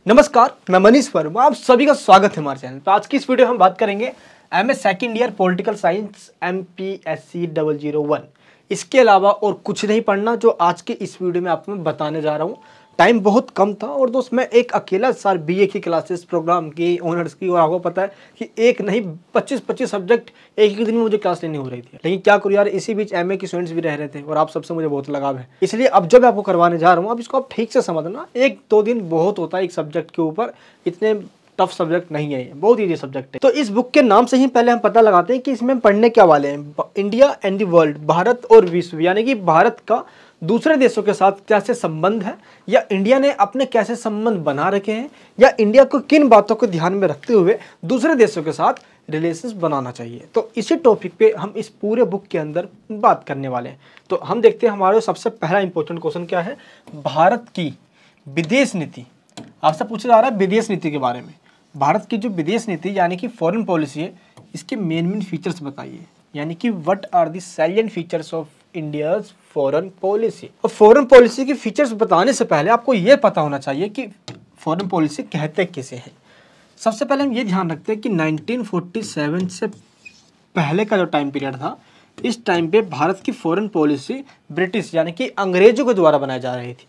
नमस्कार, मैं मनीष वर्मा, आप सभी का स्वागत है हमारे चैनल। तो आज की इस वीडियो में हम बात करेंगे MA second year political science MPSC 001। इसके अलावा और कुछ नहीं पढ़ना, जो आज के इस वीडियो में आपको मैं बताने जा रहा हूँ। टाइम बहुत कम था और दोस्त मैं एक अकेला साल BA की क्लासेस, प्रोग्राम की, ऑनर्स की, और आपको पता है कि एक नहीं 25 सब्जेक्ट एक ही दिन में मुझे क्लास लेनी हो रही थी। लेकिन क्या करूँ यार, इसी बीच MA के स्टूडेंट्स भी रह रहे थे और आप सबसे मुझे बहुत लगाव है। इसलिए अब जब मैं आपको करवाने जा रहा हूँ, अब इसको आप ठीक से समझना। 1-2 दिन बहुत होता है एक सब्जेक्ट के ऊपर, इतने टफ सब्जेक्ट नहीं है, बहुत ईजी सब्जेक्ट है। तो इस बुक के नाम से ही पहले हम पता लगाते हैं कि इसमें हम पढ़ने क्या वाले हैं। India and the world, Bharat और विश्व, यानी कि भारत का दूसरे देशों के साथ कैसे संबंध है, या इंडिया ने अपने कैसे संबंध बना रखे हैं, या इंडिया को किन बातों को ध्यान में रखते हुए दूसरे देशों के साथ रिलेशंस बनाना चाहिए। तो इसी टॉपिक पे हम इस पूरे बुक के अंदर बात करने वाले हैं। तो हम देखते हैं हमारा सबसे पहला इंपॉर्टेंट क्वेश्चन क्या है। भारत की विदेश नीति, आपसे पूछा जा रहा है विदेश नीति के बारे में। भारत की जो विदेश नीति यानी कि फॉरेन पॉलिसी है, इसके मेन फीचर्स बताइए, यानी कि what are the salient features of India's foreign policy. और फॉरेन पॉलिसी के फीचर्स बताने से पहले आपको यह पता होना चाहिए कि फॉरेन पॉलिसी कहते किसे हैं। सबसे पहले हम ये ध्यान रखते हैं कि 1947 से पहले का जो टाइम पीरियड था, इस टाइम पे भारत की फॉरेन पॉलिसी ब्रिटिश यानी कि अंग्रेजों के द्वारा बनाई जा रही थी।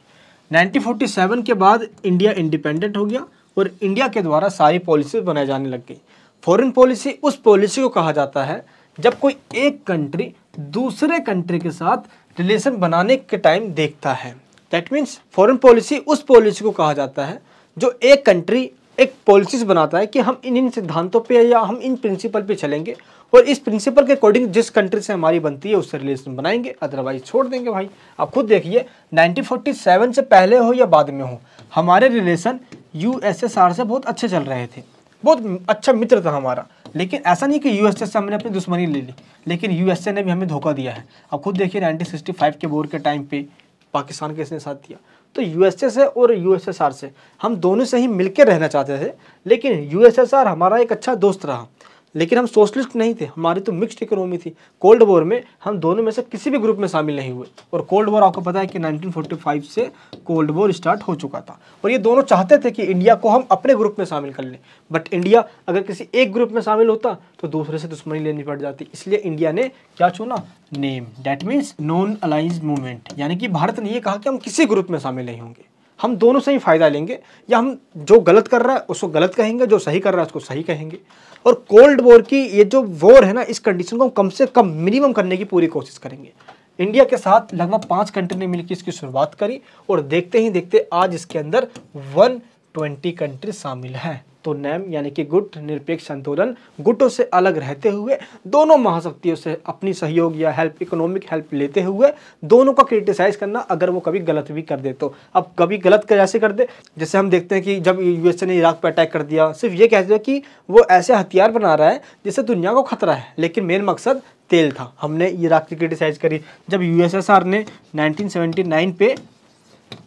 1947 के बाद इंडिया इंडिपेंडेंट हो गया और इंडिया के द्वारा सारी पॉलिसी बनाई जाने लग गई। फॉरेन पॉलिसी उस पॉलिसी को कहा जाता है जब कोई एक कंट्री दूसरे कंट्री के साथ रिलेशन बनाने के टाइम देखता है। दैट मीन्स फॉरेन पॉलिसी उस पॉलिसी को कहा जाता है जो एक कंट्री एक पॉलिसीज बनाता है कि हम इन सिद्धांतों पे या हम इन प्रिंसिपल पे चलेंगे और इस प्रिंसिपल के अकॉर्डिंग जिस कंट्री से हमारी बनती है उससे रिलेशन बनाएंगे, अदरवाइज छोड़ देंगे। भाई आप खुद देखिए, 1947 से पहले हो या बाद में हो, हमारे रिलेशन USSR से बहुत अच्छे चल रहे थे, बहुत अच्छा मित्र था हमारा। लेकिन ऐसा नहीं कि USA से हमने अपनी दुश्मनी ले ली, लेकिन USA ने भी हमें धोखा दिया है। अब खुद देखिए 1965 के वॉर के टाइम पे पाकिस्तान के इसने साथ दिया। तो USA से और USSR से हम दोनों से ही मिलकर रहना चाहते थे, लेकिन USSR हमारा एक अच्छा दोस्त रहा, लेकिन हम सोशलिस्ट नहीं थे, हमारी तो मिक्स्ड इकोनॉमी थी। कोल्ड वॉर में हम दोनों में से किसी भी ग्रुप में शामिल नहीं हुए, और कोल्ड वॉर आपको पता है कि 1945 से कोल्ड वॉर स्टार्ट हो चुका था, और ये दोनों चाहते थे कि इंडिया को हम अपने ग्रुप में शामिल कर लें। बट इंडिया अगर किसी एक ग्रुप में शामिल होता तो दूसरे से दुश्मनी लेनी पड़ जाती। इसलिए इंडिया ने क्या चुना, NAM, that means non alliance movement, यानी कि भारत ने यह कहा कि हम किसी ग्रुप में शामिल नहीं होंगे, हम दोनों से ही फायदा लेंगे, या हम जो गलत कर रहा है उसको गलत कहेंगे, जो सही कर रहा है उसको सही कहेंगे। और कोल्ड वॉर की ये जो वॉर है ना, इस कंडीशन को कम से कम मिनिमम करने की पूरी कोशिश करेंगे। इंडिया के साथ लगभग 5 कंट्री ने मिलकर इसकी शुरुआत करी, और देखते ही देखते आज इसके अंदर 120 कंट्री शामिल हैं। तो नेम यानी कि गुट, निरपेक्ष संतुलन, गुटों से अलग रहते हुए दोनों महाशक्तियों से अपनी सहयोग या हेल्प, इकोनॉमिक हेल्प लेते हुए दोनों का क्रिटिसाइज करना, अगर वो कभी गलत भी कर दे तो। अब कभी गलत कैसे कर दे, जैसे हम देखते हैं कि जब USA ने इराक पर अटैक कर दिया, सिर्फ ये कहते हैं कि वो ऐसे हथियार बना रहा है जिससे दुनिया को खतरा है, लेकिन मेन मकसद तेल था। हमने इराक की क्रिटिसाइज करी। जब USSR ने 1979 पे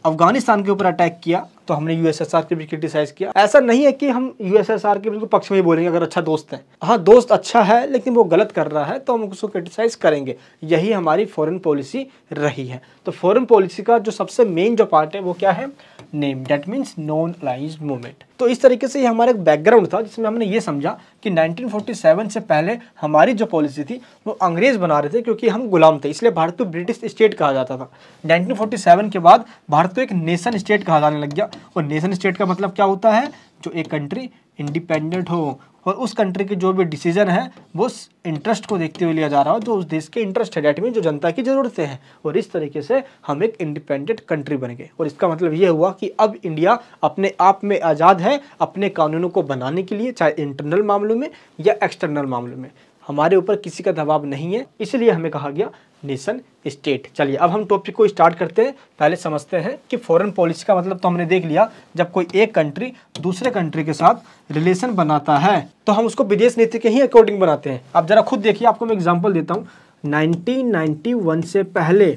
अफगानिस्तान के ऊपर अटैक किया तो हमने USSR की भी क्रिटिसाइज किया। ऐसा नहीं है कि हम USSR के बिल्कुल पक्ष में ही बोलेंगे अगर अच्छा दोस्त है। हाँ, दोस्त अच्छा है लेकिन वो गलत कर रहा है तो हम उसको क्रिटिसाइज करेंगे। यही हमारी फॉरेन पॉलिसी रही है। तो फॉरेन पॉलिसी का जो सबसे मेन जो पार्ट है वो क्या है, name, that means Non Aligned Movement. तो इस तरीके से ये हमारा एक बैकग्राउंड था जिसमें हमने ये समझा कि 1947 से पहले हमारी जो पॉलिसी थी वो अंग्रेज बना रहे थे, क्योंकि हम गुलाम थे, इसलिए भारत को ब्रिटिश स्टेट कहा जाता था। 1947 के बाद भारत को एक नेशन स्टेट कहा जाने लग गया, और नेशन स्टेट का मतलब क्या होता है, जो एक कंट्री इंडिपेंडेंट हो और उस कंट्री के जो भी डिसीजन है वो इंटरेस्ट को देखते हुए लिया जा रहा हो, जो उस देश के इंटरेस्ट है, डेट मीन जो जनता की ज़रूरतें हैं। और इस तरीके से हम एक इंडिपेंडेंट कंट्री बन गए। और इसका मतलब ये हुआ कि अब इंडिया अपने आप में आज़ाद है अपने कानूनों को बनाने के लिए, चाहे इंटरनल मामलों में या एक्सटर्नल मामलों में। हमारे ऊपर किसी का दबाव नहीं है, इसलिए हमें कहा गया नेशन स्टेट। चलिए अब हम टॉपिक को स्टार्ट करते हैं। पहले समझते हैं कि फॉरेन पॉलिसी का मतलब तो हमने देख लिया, जब कोई एक कंट्री दूसरे कंट्री के साथ रिलेशन बनाता है तो हम उसको विदेश नीति के ही अकॉर्डिंग बनाते हैं। आप जरा खुद देखिए, आपको मैं एग्जांपल देता हूँ। 1991 से पहले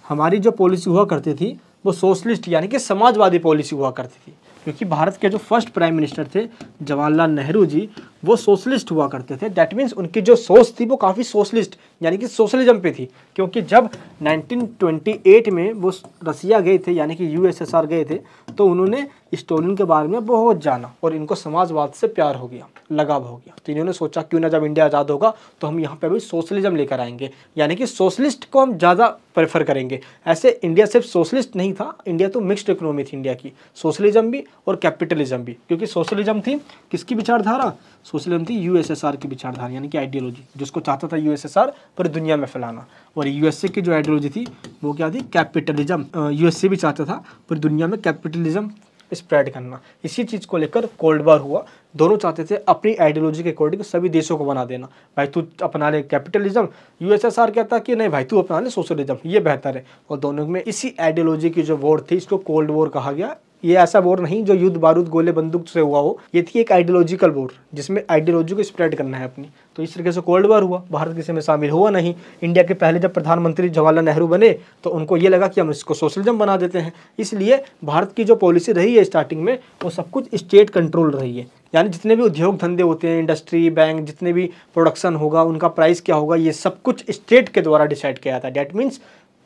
हमारी जो पॉलिसी हुआ करती थी वो सोशलिस्ट यानी कि समाजवादी पॉलिसी हुआ करती थी, क्योंकि भारत के जो फर्स्ट प्राइम मिनिस्टर थे जवाहरलाल नेहरू जी, वो सोशलिस्ट हुआ करते थे। दैट मीन्स उनकी जो सोच थी वो काफ़ी सोशलिस्ट यानी कि सोशलिज्म पे थी, क्योंकि जब 1928 में वो रसिया गए थे यानी कि यूएसएसआर गए थे तो उन्होंने स्टोलिन के बारे में बहुत जाना और इनको समाजवाद से प्यार हो गया, लगाव हो गया। तो इन्होंने सोचा क्यों ना जब इंडिया आज़ाद होगा तो हम यहाँ पे भी सोशलिज्म लेकर आएंगे, यानी कि सोशलिस्ट को हम ज़्यादा प्रेफर करेंगे। ऐसे इंडिया सिर्फ सोशलिस्ट नहीं था, इंडिया तो मिक्स्ड इकोनॉमी थी इंडिया की, सोशलिज्म भी और कैपिटलिज्म भी। क्योंकि सोशलिज्म थी किसकी विचारधारा? सोशलिज्म थी यूएसएसआर की विचारधारा यानी कि आइडियोलॉजी, जिसको चाहता था यूएसएसआर पूरी दुनिया में फैलाना। और यूएसए की जो आइडियोलॉजी थी वो क्या थी? कैपिटलिज्म। यूएसए भी चाहता था पूरी दुनिया में कैपिटलिज्म स्प्रेड करना। इसी चीज़ को लेकर कोल्ड वॉर हुआ। दोनों चाहते थे अपनी आइडियोलॉजी के अकॉर्डिंग सभी देशों को बना देना। भाई तू अपना ले कैपिटलिज्म, यूएसएसआर कहता कि नहीं भाई तू अपना ले सोशलिज्म, ये बेहतर है। और दोनों में इसी आइडियोलॉजी की जो वॉर थी इसको कोल्ड वॉर कहा गया। ये ऐसा वॉर नहीं जो युद्ध बारूद गोले बंदूक से हुआ हो, ये थी एक आइडियोलॉजिकल वॉर जिसमें आइडियोलॉजी को स्प्रेड करना है अपनी। तो इस तरीके से कोल्ड वॉर हुआ। भारत किसी में शामिल हुआ नहीं। इंडिया के पहले जब प्रधानमंत्री जवाहरलाल नेहरू बने तो उनको ये लगा कि हम इसको सोशलिज्म बना देते हैं। इसलिए भारत की जो पॉलिसी रही है स्टार्टिंग में वो सब कुछ स्टेट कंट्रोल रही है, यानी जितने भी उद्योग धंधे होते हैं, इंडस्ट्री, बैंक, जितने भी प्रोडक्शन होगा, उनका प्राइस क्या होगा, ये सब कुछ स्टेट के द्वारा डिसाइड किया जाता है। डैट मीन्स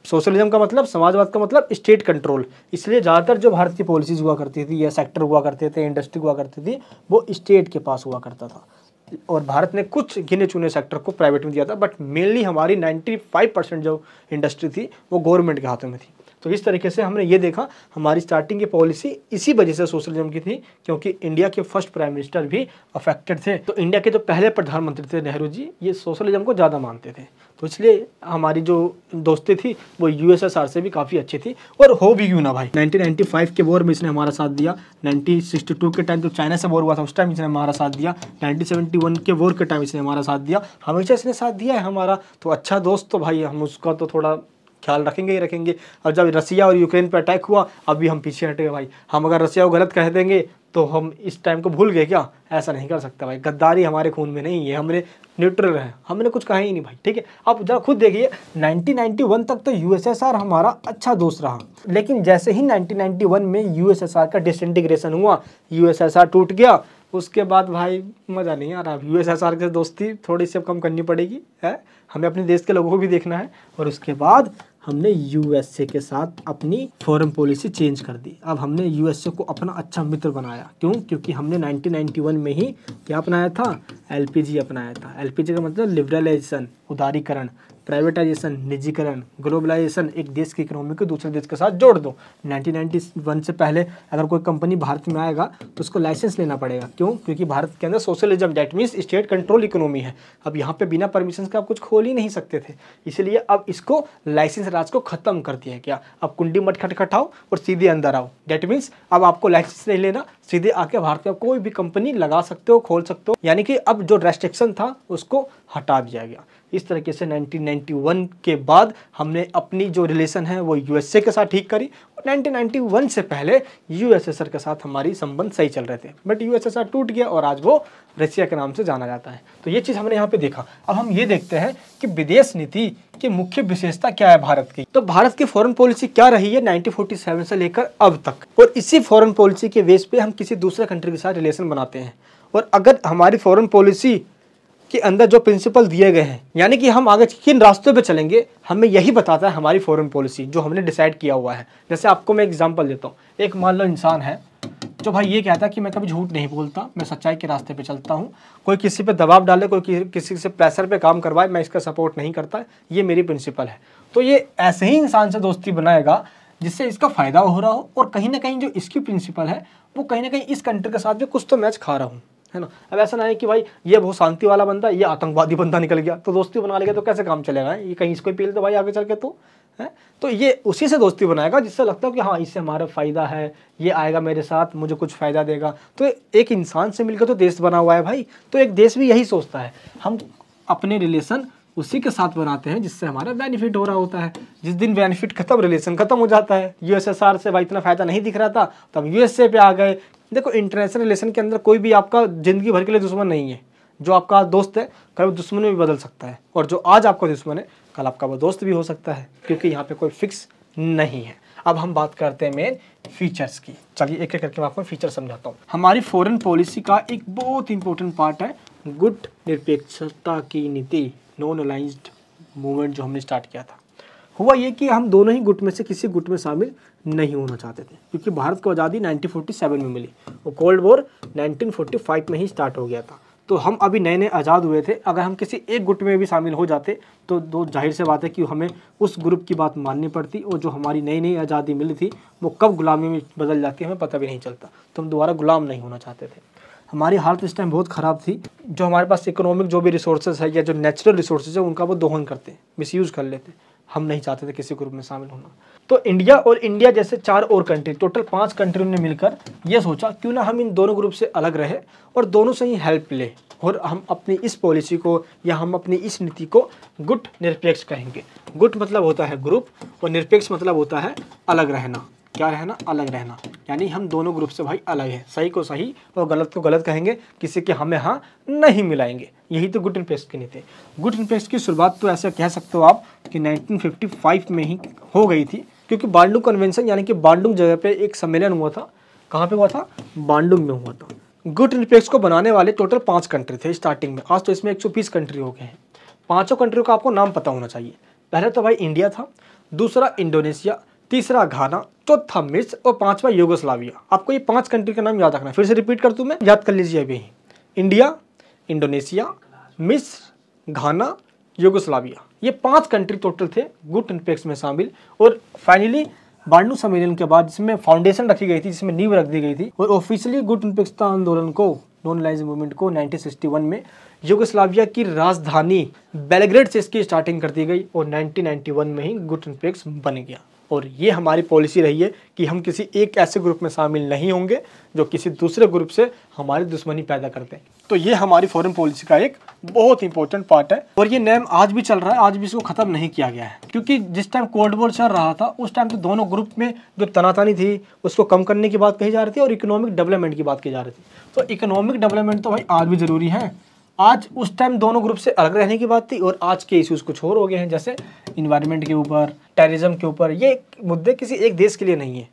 सोशलिज्म का मतलब, समाजवाद का मतलब स्टेट कंट्रोल। इसलिए ज़्यादातर जो भारत की पॉलिसीज हुआ करती थी या सेक्टर हुआ करते थे, इंडस्ट्री हुआ करती थी, वो स्टेट के पास हुआ करता था। और भारत ने कुछ गिने चुने सेक्टर को प्राइवेट में दिया था, बट मेनली हमारी 95% जो इंडस्ट्री थी वो गवर्नमेंट के हाथों में थी। तो इस तरीके से हमने ये देखा हमारी स्टार्टिंग की पॉलिसी इसी वजह से सोशलिज्म की थी, क्योंकि इंडिया के फर्स्ट प्राइम मिनिस्टर भी अफेक्टेड थे। तो इंडिया के जो पहले प्रधानमंत्री थे नेहरू जी, ये सोशलिज्म को ज़्यादा मानते थे। तो इसलिए हमारी जो दोस्ती थी वो यूएसएसआर से भी काफ़ी अच्छी थी। और हो भी क्यों ना भाई, 1995 के वॉर में इसने हमारा साथ दिया, 1962 के टाइम जो चाइना से वॉर हुआ था उस टाइम इसने हमारा साथ दिया, 1971 के वॉर के टाइम इसने हमारा साथ दिया, हमेशा इसने साथ दिया है हमारा। तो अच्छा दोस्त तो भाई हम उसका तो थोड़ा ख्याल रखेंगे ही रखेंगे। अब जब रसिया और यूक्रेन पर अटैक हुआ अभी हम पीछे हटे भाई। हम अगर रसिया को गलत कह देंगे तो हम इस टाइम को भूल गए क्या? ऐसा नहीं कर सकता भाई, गद्दारी हमारे खून में नहीं है, हमने न्यूट्रल है, हमने कुछ कहा ही नहीं भाई, ठीक है। अब जरा खुद देखिए 1991 तक तो यूएसएसआर हमारा अच्छा दोस्त रहा, लेकिन जैसे ही 1991 में यूएसएसआर का डिसइंटीग्रेशन हुआ, यूएसएसआर टूट गया, उसके बाद भाई मज़ा नहीं आ रहा। यूएसएसआर के दोस्ती थोड़ी सी अब कम करनी पड़ेगी है, हमें अपने देश के लोगों को भी देखना है। और उसके बाद हमने यूएसए के साथ अपनी फॉरेन पॉलिसी चेंज कर दी। अब हमने यूएसए को अपना अच्छा मित्र बनाया। क्यों? क्योंकि हमने 1991 में ही क्या अपनाया था? एलपीजी अपनाया था। एलपीजी का मतलब लिबरलाइजेशन, उदारीकरण, प्राइवेटाइजेशन, निजीकरण, ग्लोबलाइजेशन, एक देश की इकोनॉमी को दूसरे देश के साथ जोड़ दो। 1991 से पहले अगर कोई कंपनी भारत में आएगा तो उसको लाइसेंस लेना पड़ेगा। क्यों? क्योंकि भारत के अंदर socialism, that means state control economy है। अब यहाँ पे बिना परमिशन के आप कुछ खोल ही नहीं सकते थे, इसलिए अब इसको लाइसेंस राज को खत्म कर दिया है। क्या? अब कुंडी मत खटखटाओ और सीधे अंदर आओ। डैट मीन्स अब आपको लाइसेंस नहीं लेना, सीधे आके भारत में कोई भी कंपनी लगा सकते हो, खोल सकते हो, यानी कि अब जो रेस्ट्रिक्शन था उसको हटा दिया गया। इस तरीके से 1991 के बाद हमने अपनी जो रिलेशन है वो यूएसए के साथ ठीक करी। और 1991 से पहले यूएसएसआर के साथ हमारी संबंध सही चल रहे थे, बट यूएसएसआर टूट गया और आज वो रसिया के नाम से जाना जाता है। तो ये चीज़ हमने यहाँ पे देखा। अब हम ये देखते हैं कि विदेश नीति की मुख्य विशेषता क्या है भारत की। तो भारत की फॉरेन पॉलिसी क्या रही है 1947 से लेकर अब तक, और इसी फॉरेन पॉलिसी के बेस पे हम किसी दूसरे कंट्री के साथ रिलेशन बनाते हैं। और अगर हमारी फॉरेन पॉलिसी के अंदर जो प्रिंसिपल दिए गए हैं, यानी कि हम आगे किन रास्तों पे चलेंगे, हमें यही बताता है हमारी फॉरेन पॉलिसी जो हमने डिसाइड किया हुआ है। जैसे आपको मैं एग्जांपल देता हूँ। एक मान लो इंसान है जो भाई ये कहता है कि मैं कभी झूठ नहीं बोलता, मैं सच्चाई के रास्ते पे चलता हूँ, कोई किसी पे दबाव डाले, कोई किसी से प्रेशर पे काम करवाए, मैं इसका सपोर्ट नहीं करता, ये मेरी प्रिंसिपल है। तो ये ऐसे ही इंसान से दोस्ती बनाएगा जिससे इसका फ़ायदा हो रहा हो, और कहीं ना कहीं जो इसकी प्रिंसिपल है वो कहीं ना कहीं इस कंट्री के साथ भी कुछ तो मैच खा रहा हूँ, है ना। अब ऐसा ना है कि भाई ये बहुत शांति वाला बंदा, ये आतंकवादी बंदा निकल गया तो दोस्ती बना लेगा तो कैसे काम चलेगा? ये कहीं इसको पील तो भाई आगे चल के तो है। तो ये उसी से दोस्ती बनाएगा जिससे लगता है कि हाँ इससे हमारा फ़ायदा है, ये आएगा मेरे साथ, मुझे कुछ फ़ायदा देगा। तो एक इंसान से मिलकर तो देश बना हुआ है भाई। तो एक देश भी यही सोचता है, हम अपने रिलेशन उसी के साथ बनाते हैं जिससे हमारा बेनिफिट हो रहा होता है। जिस दिन बेनिफिट खत्म, रिलेशन खत्म हो जाता है। यूएसएसआर से भाई इतना फ़ायदा नहीं दिख रहा था तो हम यूएसए पे आ गए। देखो इंटरनेशनल रिलेशन के अंदर कोई भी आपका ज़िंदगी भर के लिए दुश्मन नहीं है। जो आपका दोस्त है कल वो दुश्मन में भी बदल सकता है, और जो आज आपका दुश्मन है कल आपका वो दोस्त भी हो सकता है, क्योंकि यहाँ पे कोई फिक्स नहीं है। अब हम बात करते हैं मेन फीचर्स की। चलिए एक एक करके मैं आपको फीचर समझाता हूँ। हमारी फॉरेन पॉलिसी का एक बहुत इंपॉर्टेंट पार्ट है गुट निरपेक्षता की नीति, नॉन अलाइंस्ड मूवमेंट जो हमने स्टार्ट किया था, हुआ ये कि हम दोनों ही गुट में से किसी गुट में शामिल नहीं होना चाहते थे, क्योंकि भारत को आज़ादी 1947 में मिली और कोल्ड वॉर 1945 में ही स्टार्ट हो गया था। तो हम अभी नए नए आज़ाद हुए थे, अगर हम किसी एक गुट में भी शामिल हो जाते तो दो जाहिर से बात है कि हमें उस ग्रुप की बात माननी पड़ती, और जो हमारी नई नई आज़ादी मिली थी वो कब गुलामी में बदल जाती हमें पता भी नहीं चलता। तो हम दोबारा गुलाम नहीं होना चाहते थे। हमारी हालत इस टाइम बहुत ख़राब थी। जो हमारे पास इकोनॉमिक जो भी रिसोर्सेज है या जो नेचुरल रिसोर्सेज है उनका वो दोहन करते, मिसयूज़ कर लेते। हम नहीं चाहते थे किसी ग्रुप में शामिल होना। तो इंडिया और इंडिया जैसे 4 और कंट्री, टोटल 5 कंट्रियों ने मिलकर ये सोचा क्यों ना हम इन दोनों ग्रुप से अलग रहे और दोनों से ही हेल्प ले, और हम अपनी इस पॉलिसी को या हम अपनी इस नीति को गुट निरपेक्ष कहेंगे। गुट मतलब होता है ग्रुप और निरपेक्ष मतलब होता है अलग रहना। क्या रहना? अलग रहना। यानी हम दोनों ग्रुप से भाई अलग है, सही को सही और गलत को गलत कहेंगे, किसी के हमें हाँ नहीं मिलाएंगे। यही तो गुट निरपेक्ष की नीति। गुट निरपेक्ष की शुरुआत तो ऐसे कह सकते हो आप कि 1955 में ही हो गई थी, क्योंकि बांडुंग कन्वेंशन यानी कि बांडुंग जगह पे एक सम्मेलन हुआ था। कहाँ पे हुआ था? बांडुंग में हुआ था। गुट निरपेक्ष को बनाने वाले टोटल 5 कंट्री थे स्टार्टिंग में। आज तो इसमें 120 कंट्री हो गए हैं। 5 कंट्रियों का आपको नाम पता होना चाहिए। पहले तो भाई इंडिया था, दूसरा इंडोनेशिया, तीसरा घाना, चौथा मिस्र और 5वां यूगोस्लाविया। आपको ये 5 कंट्री का नाम याद रखना है। फिर से रिपीट कर दूं मैं, याद कर लीजिए अभी। इंडिया, इंडोनेशिया, मिस्र, घाना, यूगोस्लाविया, ये 5 कंट्री टोटल थे गुट निरपेक्ष में शामिल। और फाइनली बांडुंग सम्मेलन के बाद जिसमें फाउंडेशन रखी गई थी, जिसमें नींव रख दी गई थी, और ऑफिशियली गुट निरपेक्षता आंदोलन को, नॉन अलाइंस मूवमेंट को 1961 में यूगोस्लाविया की राजधानी बेलग्रेड से इसकी स्टार्टिंग कर दी गई और 1991 में ही गुट निरपेक्ष बन गया। और ये हमारी पॉलिसी रही है कि हम किसी एक ऐसे ग्रुप में शामिल नहीं होंगे जो किसी दूसरे ग्रुप से हमारी दुश्मनी पैदा करते हैं। तो ये हमारी फॉरेन पॉलिसी का एक बहुत इंपॉर्टेंट पार्ट है, और ये नेम आज भी चल रहा है, आज भी इसको खत्म नहीं किया गया है। क्योंकि जिस टाइम कोल्ड वॉर चल रहा था उस टाइम तो दोनों ग्रुप में जो तनातनी थी उसको कम करने की बात कही जा रही थी और इकोनॉमिक डेवलपमेंट की बात की जा रही थी। तो इकोनॉमिक डेवलपमेंट तो भाई आज भी जरूरी है। आज उस टाइम दोनों ग्रुप से अलग रहने की बात थी, और आज के इश्यूज कुछ और हो गए हैं, जैसे इन्वायरमेंट के ऊपर, टेररिज्म के ऊपर। ये मुद्दे किसी एक देश के लिए नहीं है,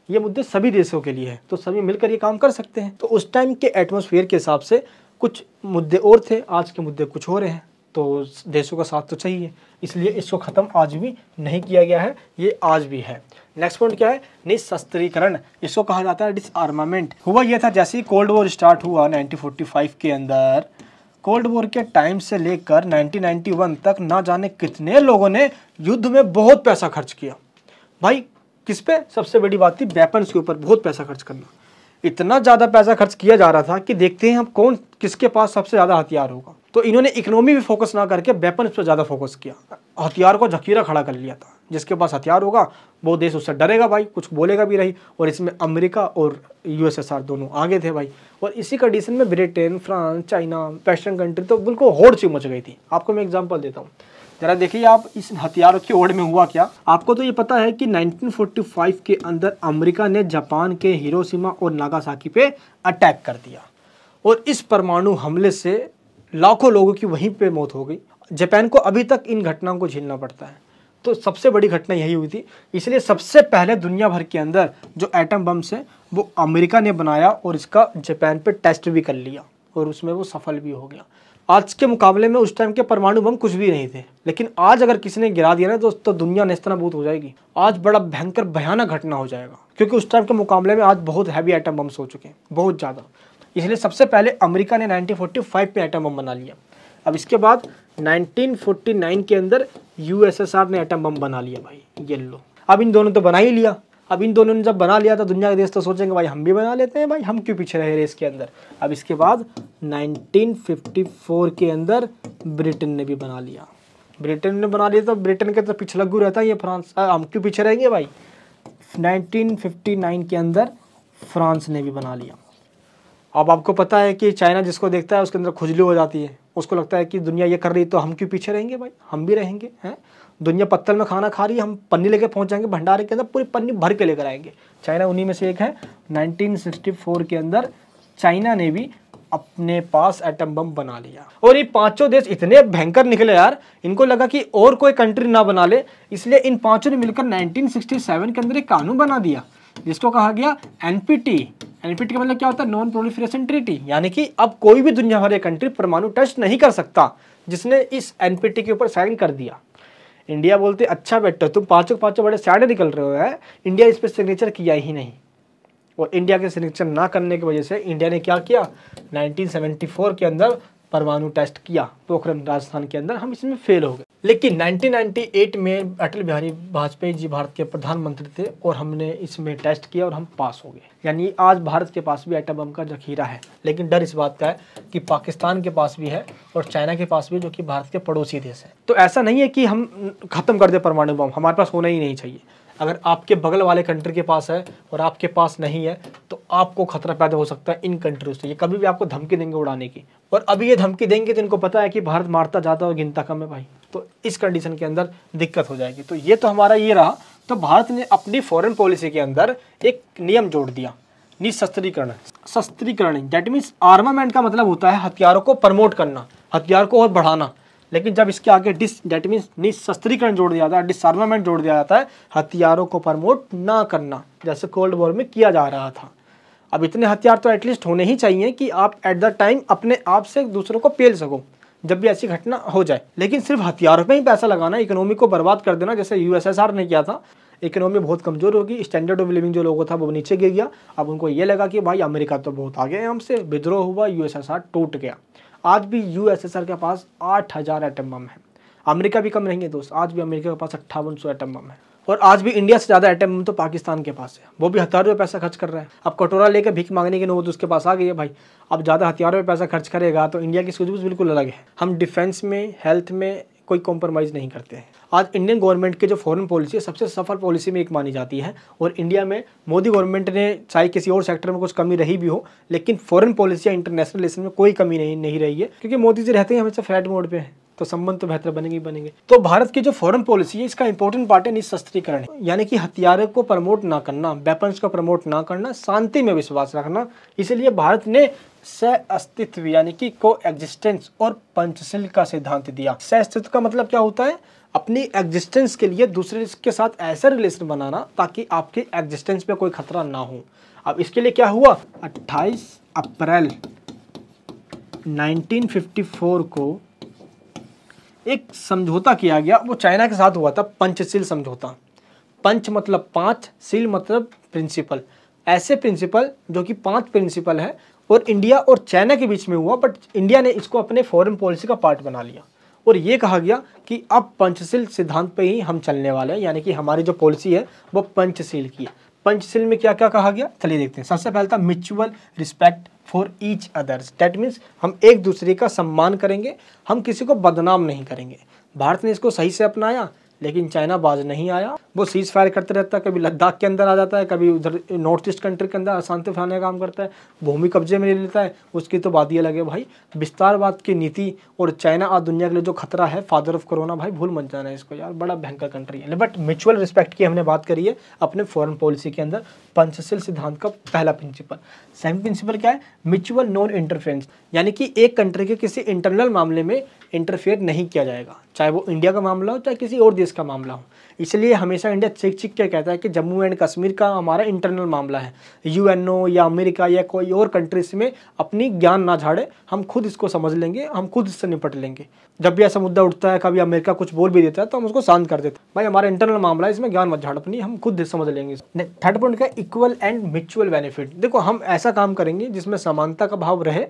ये मुद्दे सभी देशों के लिए है। तो सभी मिलकर ये काम कर सकते हैं। तो उस टाइम के एटमॉस्फेयर के हिसाब से कुछ मुद्दे और थे, आज के मुद्दे कुछ और हैं। तो देशों का साथ तो चाहिए, इसलिए इसको ख़त्म आज भी नहीं किया गया है, ये आज भी है। नेक्स्ट पॉइंट क्या है? निशस्त्रीकरण। इसको कहा जाता है डिसआर्मामेंट। हुआ यह था, जैसे ही कोल्ड वॉर स्टार्ट हुआ 1945 के अंदर, कोल्ड वॉर के टाइम से लेकर 1991 तक ना जाने कितने लोगों ने युद्ध में बहुत पैसा खर्च किया। भाई किस पे? सबसे बड़ी बात थी वेपन्स के ऊपर बहुत पैसा खर्च करना। इतना ज़्यादा पैसा खर्च किया जा रहा था कि देखते हैं हम कौन किसके पास सबसे ज़्यादा हथियार होगा। तो इन्होंने इकोनॉमी पे फोकस ना करके वेपन्स पर ज़्यादा फोकस किया, हथियार को जखीरा खड़ा कर लिया था। जिसके पास हथियार होगा वो देश उससे डरेगा भाई, कुछ बोलेगा भी रही। और इसमें अमेरिका और यूएसएसआर दोनों आगे थे भाई। और इसी कंडीशन में Britain, France, China, western country तो बिल्कुल होड़ सी मच गई थी। आपको मैं एग्जांपल देता हूँ, जरा देखिए आप इस हथियारों की होड़ में हुआ क्या। आपको तो ये पता है कि 1945 के अंदर अमेरिका ने जापान के हिरोशिमा और नागासाकी पे अटैक कर दिया, और इस परमाणु हमले से लाखों लोगों की वहीं पे मौत हो गई। जापान को अभी तक इन घटनाओं को झेलना पड़ता है। तो सबसे बड़ी घटना यही हुई थी। इसलिए सबसे पहले दुनिया भर के अंदर जो एटम बम है वो अमेरिका ने बनाया, और इसका जापान पे टेस्ट भी कर लिया, और उसमें वो सफल भी हो गया। आज के मुकाबले में उस टाइम के परमाणु बम कुछ भी नहीं थे, लेकिन आज अगर किसी ने गिरा दिया ना तो दुनिया नेस्तनाबूद हो जाएगी। आज बड़ा भयंकर भयानक घटना हो जाएगा, क्योंकि उस टाइम के मुकाबले में आज बहुत हैवी एटम बम्स हो चुके हैं, बहुत ज़्यादा। इसलिए सबसे पहले अमेरिका ने 1945 में एटम बम बना लिया। अब इसके बाद 1949 के अंदर यूएसएसआर ने एटम बम बना लिया भाई, ये लो। अब इन दोनों तो बना ही लिया। अब इन दोनों ने जब बना लिया तो दुनिया के देश तो सोचेंगे भाई हम भी बना लेते हैं, भाई हम क्यों पीछे रहे रेस के अंदर। अब इसके बाद 1954 के अंदर ब्रिटेन ने भी बना लिया। ब्रिटेन ने बना लिया तो ब्रिटेन के तो पिछलग्गू रहता है ये फ्रांस, हम क्यों पीछे रहेंगे भाई। 1959 के अंदर फ्रांस ने भी बना लिया। अब आपको पता है कि चाइना जिसको देखता है उसके अंदर खुजली हो जाती है, उसको लगता है कि दुनिया ये कर रही तो हम क्यों पीछे रहेंगे भाई, हम भी रहेंगे हैं। दुनिया पत्तल में खाना खा रही है, हम पन्नी लेके पहुंच जाएंगे भंडारे के अंदर, पूरी पन्नी भर के लेकर आएंगे। चाइना उन्हीं में से एक है। 1964 के अंदर चाइना ने भी अपने पास एटम बम बना लिया, और ये पांचों देश इतने भयंकर निकले यार, इनको लगा कि और कोई कंट्री ना बना ले, इसलिए इन पांचों ने मिलकर 1967 के अंदर एक कानून बना दिया जिसको कहा गया एनपीटी, एनपीटी का मतलब क्या होता है? नॉन प्रोलिफरेशन ट्रीटी, यानी कि अब कोई भी दुनिया भर कंट्री परमाणु टेस्ट नहीं कर सकता जिसने इस एनपीटी के ऊपर साइन कर दिया। इंडिया बोलते अच्छा बेटा तुम पांचों बड़े सैड निकल रहे हो है, इंडिया इस पर सिग्नेचर किया ही नहीं। और इंडिया के सिग्नेचर ना करने की वजह से इंडिया ने क्या किया, 1974 के अंदर परमाणु टेस्ट किया पोखरण राजस्थान के अंदर, हम इसमें फेल हो गए। लेकिन 1998 में अटल बिहारी वाजपेयी जी भारत के प्रधानमंत्री थे और हमने इसमें टेस्ट किया और हम पास हो गए। यानी आज भारत के पास भी एटम बम का जखीरा है, लेकिन डर इस बात का है कि पाकिस्तान के पास भी है और चाइना के पास भी, जो कि भारत के पड़ोसी देश है। तो ऐसा नहीं है कि हम खत्म कर दे परमाणु बम, हमारे पास होना ही नहीं चाहिए। अगर आपके बगल वाले कंट्री के पास है और आपके पास नहीं है तो आपको खतरा पैदा हो सकता है इन कंट्रीज से। ये कभी भी आपको धमकी देंगे उड़ाने की, और अभी ये धमकी देंगे तो इनको पता है कि भारत मारता जाता और गिनता कम है भाई, तो इस कंडीशन के अंदर दिक्कत हो जाएगी। तो ये तो हमारा ये रहा। तो भारत ने अपनी फॉरेन पॉलिसी के अंदर एक नियम जोड़ दिया, निशस्त्रीकरण। शस्त्रीकरण दैट मीन्स आर्मामेंट का मतलब होता है हथियारों को प्रमोट करना, हथियार को और बढ़ाना। लेकिन जब इसके आगे दैट मीन्स निशस्त्रीकरण जोड़ दिया जाता है, डिसआर्मामेंट जोड़ दिया जाता है, हथियारों को प्रमोट ना करना, जैसे कोल्ड वॉर में किया जा रहा था। अब इतने हथियार तो एटलीस्ट होने ही चाहिए कि आप एट द टाइम अपने आप से दूसरों को पेल सको जब भी ऐसी घटना हो जाए। लेकिन सिर्फ हथियारों पे ही पैसा लगाना, इकोनॉमी को बर्बाद कर देना, जैसे यूएसएसआर ने किया था। इकोनॉमी बहुत कमजोर होगी, स्टैंडर्ड ऑफ लिविंग जो लोगों था वो नीचे गिर गया। अब उनको ये लगा कि भाई अमेरिका तो बहुत आगे है हमसे, विद्रोह हुआ, यूएसएसआर टूट गया। आज भी यूएसएसआर के पास 8000 एटम बम है। अमेरिका भी कम नहीं है दोस्त, आज भी अमेरिका के पास 5800 एटम बम है। और आज भी इंडिया से ज़्यादा एटम बम तो पाकिस्तान के पास है, वो भी हथियारों पे पैसा खर्च कर रहा है। अब कटोरा लेकर भीख मांगने की नौबत उसके पास आ गई है भाई। अब ज़्यादा हथियारों पे पैसा खर्च करेगा तो इंडिया की सूझबूझ बिल्कुल अलग है। हम डिफेंस में, हेल्थ में कोई कॉम्प्रोमाइज़ नहीं करते हैं। आज इंडियन गवर्नमेंट के जो फॉरेन पॉलिसी है सबसे सफल पॉलिसी में एक मानी जाती है। और इंडिया में मोदी गवर्नमेंट ने, चाहे किसी और सेक्टर में कुछ कमी रही भी हो, लेकिन फॉरेन पॉलिसी या इंटरनेशनल रिलेशन में कोई कमी नहीं रही है, क्योंकि मोदी जी रहते हैं हमेशा फ्लैट मोड पे है, तो संबंध तो बेहतर बनेंगे ही बनेंगे। तो भारत की जो फॉरेन पॉलिसी है इसका इंपॉर्टेंट पार्ट है निशस्त्रीकरण, यानी कि हथियारों को प्रमोट ना करना, वेपन्स को प्रमोट ना करना, शांति में विश्वास रखना। इसलिए भारत ने सह अस्तित्व यानी कि को एग्जिस्टेंस और पंचशील का सिद्धांत दिया। सह अस्तित्व का मतलब क्या होता है? अपनी एग्जिस्टेंस के लिए दूसरे के साथ ऐसा रिलेशन बनाना ताकि आपकी एग्जिस्टेंस पे कोई खतरा ना हो। अब इसके लिए क्या हुआ, 28 अप्रैल 1954 को एक समझौता किया गया, वो चाइना के साथ हुआ था, पंचशील समझौता। पंच मतलब 5, शील मतलब प्रिंसिपल। ऐसे प्रिंसिपल जो कि 5 प्रिंसिपल है और इंडिया और चाइना के बीच में हुआ, बट इंडिया ने इसको अपने फॉरेन पॉलिसी का पार्ट बना लिया और ये कहा गया कि अब पंचशील सिद्धांत पे ही हम चलने वाले हैं, यानी कि हमारी जो पॉलिसी है वो पंचशील की है। पंचशील में क्या क्या कहा गया, चलिए देखते हैं। सबसे पहले था mutual respect for each others, that means हम एक दूसरे का सम्मान करेंगे, हम किसी को बदनाम नहीं करेंगे। भारत ने इसको सही से अपनाया, लेकिन चाइना बाज नहीं आया। वो सीज फायर करते रहता है, कभी लद्दाख के अंदर आ जाता है, कभी उधर नॉर्थ ईस्ट कंट्री के अंदर अशांति फैलाने का काम करता है, भूमि कब्जे में ले लेता है। उसकी तो बात ये लगे भाई, विस्तारवाद की नीति और चाइना आज दुनिया के लिए जो खतरा है, फादर ऑफ कोरोना, भाई भूल मत जाना है इसको यार, बड़ा भयंकर कंट्री है। बट म्यूचुअल रिस्पेक्ट की हमने बात करी है अपने फॉरेन पॉलिसी के अंदर, पंचशील सिद्धांत का पहला प्रिंसिपल। सेकंड प्रिंसिपल क्या है, म्यूचुअल नॉन इंटरफेरेंस, यानी कि एक कंट्री के किसी इंटरनल मामले में इंटरफेयर नहीं किया जाएगा, चाहे वो इंडिया का मामला हो चाहे किसी और देश का मामला हो। इसलिए हमेशा इंडिया चिक के कहता है कि जम्मू एंड कश्मीर का हमारा इंटरनल मामला है, यूएनओ या अमेरिका या कोई और कंट्रीज में अपनी ज्ञान ना झाड़े, हम खुद इसको समझ लेंगे, हम खुद इससे निपट लेंगे। जब भी ऐसा मुद्दा उठता है, कभी अमेरिका कुछ बोल भी देता है तो हम उसको शांत कर देते हैं, भाई हमारा इंटरनल मामला है, इसमें ज्ञान मत झाड़ अपनी, हम खुद समझ लेंगे। थर्ड पॉइंट का इक्वल एंड म्यूचुअल बेनिफिट, देखो हम ऐसा काम करेंगे जिसमें समानता का भाव रहे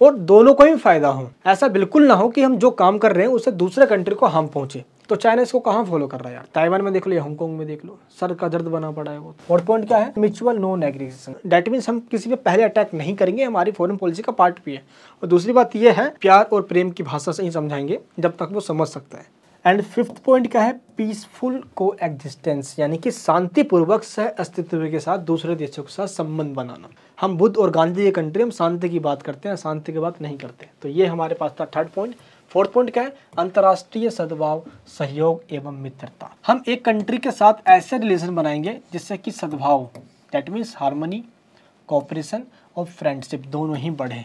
और दोनों को ही फायदा हो। ऐसा बिल्कुल ना हो कि हम जो काम कर रहे हैं उससे दूसरे कंट्री को हार्म पहुंचे। तो चाइना इसको कहाँ फॉलो कर रहा है यार, ताइवान में देख लो या हांगकांग में देख लो, सर का दर्द बना पड़ा है वो। और पॉइंट क्या है, mutual non aggregation, that means हम किसी पे पहले अटैक नहीं करेंगे, हमारी फॉरेन पॉलिसी का पार्ट भी है। और दूसरी बात ये है, प्यार और प्रेम की भाषा से ही समझाएंगे जब तक वो समझ सकता है। एंड फिफ्थ पॉइंट क्या है, पीसफुल को एग्जिस्टेंस, यानी कि शांतिपूर्वक सह अस्तित्व के साथ दूसरे देशों के साथ संबंध बनाना। हम बुद्ध और गांधी की कंट्री, हम शांति की बात करते हैं, शांति की बात नहीं करते। तो ये हमारे पास था थर्ड पॉइंट। फोर्थ पॉइंट क्या है, अंतर्राष्ट्रीय सद्भाव, सहयोग एवं मित्रता। हम एक कंट्री के साथ ऐसे रिलेशन बनाएंगे जिससे कि सद्भाव, दैट मीन्स हार्मनी, कोऑपरेशन और फ्रेंडशिप दोनों ही बढ़े।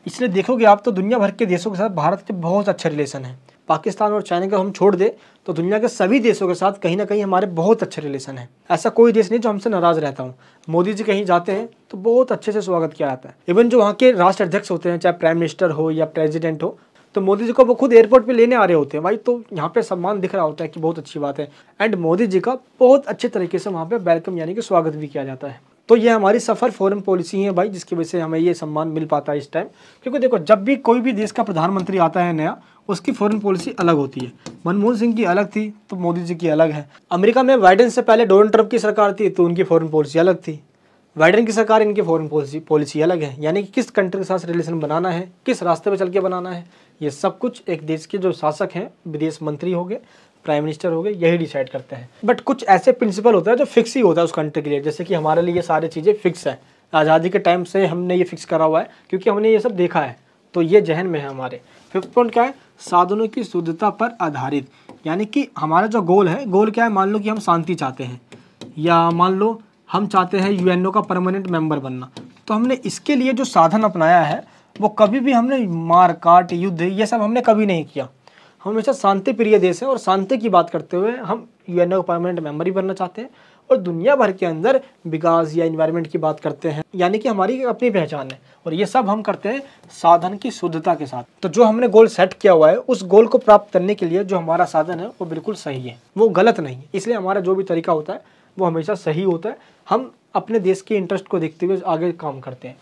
इसलिए देखोगे आप तो दुनिया भर के देशों के साथ भारत के बहुत अच्छे रिलेशन हैं। पाकिस्तान और चाइना को हम छोड़ दे तो दुनिया के सभी देशों के साथ कहीं ना कहीं हमारे बहुत अच्छे रिलेशन है। ऐसा कोई देश नहीं जो हमसे नाराज रहता हूँ। मोदी जी कहीं जाते हैं तो बहुत अच्छे से स्वागत किया जाता है। इवन जो वहाँ के राष्ट्र अध्यक्ष होते हैं, चाहे प्राइम मिनिस्टर हो या प्रेसिडेंट हो, तो मोदी जी को वो खुद एयरपोर्ट पे लेने आ रहे होते हैं भाई, तो यहाँ पे सम्मान दिख रहा होता है कि बहुत अच्छी बात है। एंड मोदी जी का बहुत अच्छे तरीके से वहाँ पे वेलकम यानी कि स्वागत भी किया जाता है। तो ये हमारी सफर फॉरेन पॉलिसी है भाई, जिसकी वजह से हमें ये सम्मान मिल पाता है इस टाइम। क्योंकि देखो, जब भी कोई भी देश का प्रधानमंत्री आता है नया, उसकी फॉरेन पॉलिसी अलग होती है। मनमोहन सिंह की अलग थी तो मोदी जी की अलग है। अमेरिका में बाइडेन से पहले डोनाल्ड ट्रंप की सरकार थी तो उनकी फॉरेन पॉलिसी अलग थी। बाइडेन की सरकार, इनकी फॉरेन पॉलिसी अलग है। यानी कि किस कंट्री के साथ रिलेशन बनाना है, किस रास्ते पर चल के बनाना है, ये सब कुछ एक देश के जो शासक हैं, विदेश मंत्री हो गए, प्राइम मिनिस्टर हो गए, यही डिसाइड करते हैं। बट कुछ ऐसे प्रिंसिपल होता है जो फिक्स ही होता है उस कंट्री के लिए। जैसे कि हमारे लिए ये सारी चीज़ें फिक्स है, आज़ादी के टाइम से हमने ये फिक्स करा हुआ है क्योंकि हमने ये सब देखा है, तो ये जहन में है हमारे। 5th पॉइंट क्या है? साधनों की शुद्धता पर आधारित। यानी कि हमारा जो गोल है, गोल क्या है? मान लो कि हम शांति चाहते हैं, या मान लो हम चाहते हैं यूएनओ का परमानेंट मेंबर बनना, तो हमने इसके लिए जो साधन अपनाया है वो कभी भी हमने मार काट युद्ध ये सब हमने कभी नहीं किया। हम हमेशा शांति प्रिय देश है और शांति की बात करते हुए हम यूएनओ का परमानेंट मेंबर ही बनना चाहते हैं और दुनिया भर के अंदर विकास या इन्वायरमेंट की बात करते हैं। यानी कि हमारी अपनी पहचान है और ये सब हम करते हैं साधन की शुद्धता के साथ। तो जो हमने गोल सेट किया हुआ है, उस गोल को प्राप्त करने के लिए जो हमारा साधन है वो बिल्कुल सही है, वो गलत नहीं है। इसलिए हमारा जो भी तरीका होता है वो हमेशा सही होता है। हम अपने देश के इंटरेस्ट को देखते हुए आगे काम करते हैं।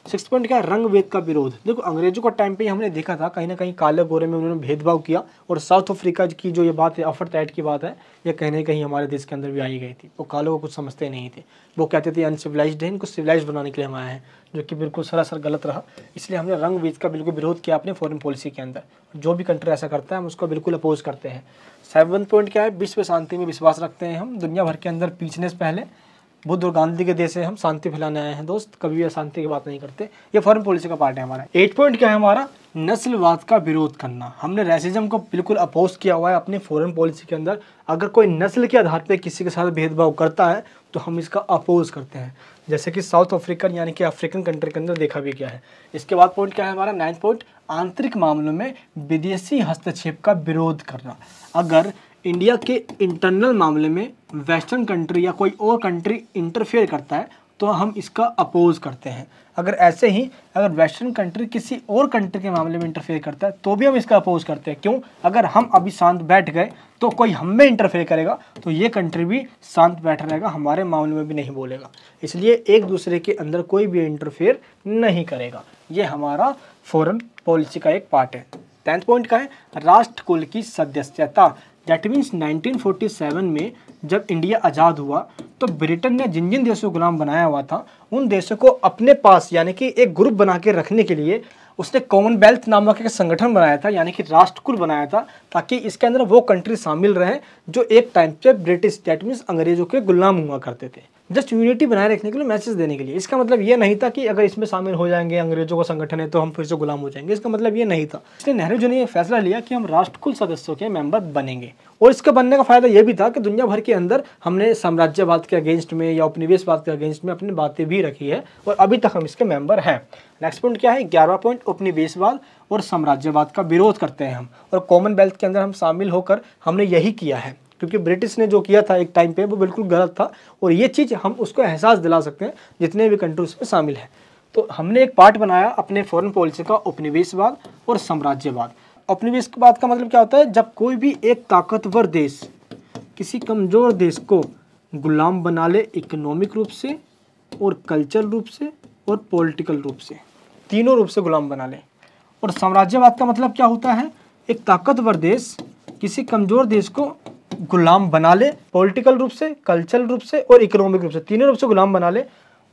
6th पॉइंट क्या है? रंग भेद का विरोध। देखो, अंग्रेजों का टाइम पे हमने देखा था कहीं ना कहीं काले गोरे में उन्होंने भेदभाव किया, और साउथ अफ्रीका की जो ये बात है, अफरतैट की बात है, ये कहीं ना कहीं हमारे देश के अंदर भी आई गई थी। वो कालों को कुछ समझते नहीं थे, वो कहते थे अनसिविलाइज्ड है, इनको सिविलाइज्ड बनाने के लिए हम आए हैं, जो कि बिल्कुल सरासर गलत रहा। इसलिए हमने रंग भेद का बिल्कुल विरोध किया अपने फॉरेन पॉलिसी के अंदर। जो भी कंट्री ऐसा करता है हम उसको बिल्कुल अपोज करते हैं। 7th पॉइंट क्या है? विश्व शांति में विश्वास रखते हैं हम। दुनिया भर के अंदर पीछने से पहले बुद्ध और गांधी के देश से हम शांति फैलाने आए हैं दोस्त, कभी भी शांति की बात नहीं करते। ये फॉरेन पॉलिसी का पार्ट है हमारा। 8 पॉइंट क्या है हमारा? नस्लवाद का विरोध करना। हमने रेसिज्म को बिल्कुल अपोज किया हुआ है अपनी फॉरेन पॉलिसी के अंदर। अगर कोई नस्ल के आधार पर किसी के साथ भेदभाव करता है तो हम इसका अपोज करते हैं, जैसे कि साउथ अफ्रीकन यानी कि अफ्रीकन कंट्री के अंदर देखा भी गया है। इसके बाद पॉइंट क्या है हमारा? 9th पॉइंट, आंतरिक मामलों में विदेशी हस्तक्षेप का विरोध करना। अगर इंडिया के इंटरनल मामले में वेस्टर्न कंट्री या कोई और कंट्री इंटरफेयर करता है तो हम इसका अपोज करते हैं। अगर ऐसे ही अगर वेस्टर्न कंट्री किसी और कंट्री के मामले में इंटरफेयर करता है तो भी हम इसका अपोज करते हैं। क्यों? अगर हम अभी शांत बैठ गए तो कोई हम में इंटरफेयर करेगा तो ये कंट्री भी शांत बैठा रहेगा, हमारे मामले में भी नहीं बोलेगा। इसलिए एक दूसरे के अंदर कोई भी इंटरफेयर नहीं करेगा। ये हमारा फॉरेन पॉलिसी का एक पार्ट है। 10th पॉइंट का है? राष्ट्रकुल की सदस्यता। दैट मीन्स 1947 में जब इंडिया आज़ाद हुआ तो ब्रिटेन ने जिन जिन देशों को गुलाम बनाया हुआ था उन देशों को अपने पास यानी कि एक ग्रुप बना के रखने के लिए उसने कॉमनवेल्थ नामक एक संगठन बनाया था, यानी कि राष्ट्रकुल बनाया था, ताकि इसके अंदर वो कंट्री शामिल रहे जो एक टाइम पे ब्रिटिश दैट मीन्स अंग्रेजों के गुलाम हुआ करते थे। जस्ट यूनिटी बनाए रखने के लिए, मैसेज देने के लिए। इसका मतलब ये नहीं था कि अगर इसमें शामिल हो जाएंगे अंग्रेजों का संगठन है तो हम फिर से गुलाम हो जाएंगे, इसका मतलब ये नहीं था। इसलिए नेहरू जी ने यह फैसला लिया कि हम राष्ट्रकुल सदस्यों के मेंबर बनेंगे। और इसके बनने का फायदा यह भी था कि दुनिया भर के अंदर हमने साम्राज्यवाद के अगेंस्ट में या उपनिवेशवाद के अगेंस्ट में अपनी बातें भी रखी है और अभी तक हम इसके मेंबर हैं। नेक्स्ट पॉइंट क्या है? 11वां पॉइंट, उपनिवेशवाद और साम्राज्यवाद का विरोध करते हैं हम। और कॉमनवेल्थ के अंदर हम शामिल होकर हमने यही किया है, क्योंकि ब्रिटिश ने जो किया था एक टाइम पे वो बिल्कुल गलत था और ये चीज़ हम उसको एहसास दिला सकते हैं जितने भी कंट्री उसमें शामिल हैं। तो हमने एक पार्ट बनाया अपने फॉरेन पॉलिसी का, उपनिवेशवाद और साम्राज्यवाद। उपनिवेशवाद का मतलब क्या होता है? जब कोई भी एक ताकतवर देश किसी कमज़ोर देश को गुलाम बना ले, इकोनॉमिक रूप से और कल्चरल रूप से और पॉलिटिकल रूप से, तीनों रूप से गुलाम बना ले। और साम्राज्यवाद का मतलब क्या होता है? एक ताकतवर देश किसी कमज़ोर देश को गुलाम बना ले, पॉलिटिकल रूप से, कल्चरल रूप से और इकोनॉमिक रूप से, तीनों रूप से गुलाम बना ले,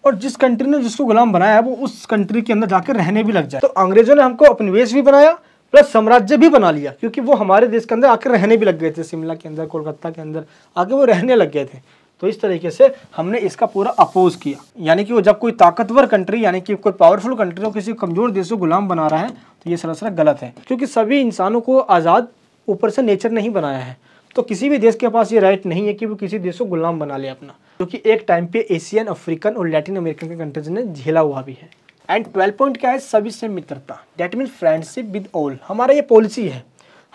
और जिस कंट्री ने जिसको गुलाम बनाया है वो उस कंट्री के अंदर जाकर रहने भी लग जाए। तो अंग्रेजों ने हमको उपनिवेश भी बनाया प्लस साम्राज्य भी बना लिया, क्योंकि वो हमारे देश के अंदर आकर रहने भी लग गए थे। शिमला के अंदर, कोलकाता के अंदर आके वो रहने लग गए थे। तो इस तरीके से हमने इसका पूरा अपोज किया। यानी कि वो जब कोई ताकतवर कंट्री यानी कि कोई पावरफुल कंट्री हो किसी कमजोर देश को गुलाम बना रहा है तो ये सरासर गलत है, क्योंकि सभी इंसानों को आज़ाद ऊपर से नेचर नहीं बनाया है। तो किसी भी देश के पास ये राइट नहीं है कि वो किसी देश को गुलाम बना ले अपना, क्योंकि एक टाइम पे एशियन, अफ्रीकन और लैटिन अमेरिकन के कंट्रीज ने झेला हुआ भी है। एंड 12 पॉइंट क्या है? सभी से मित्रता, that means friendship with all. हमारा ये पॉलिसी है,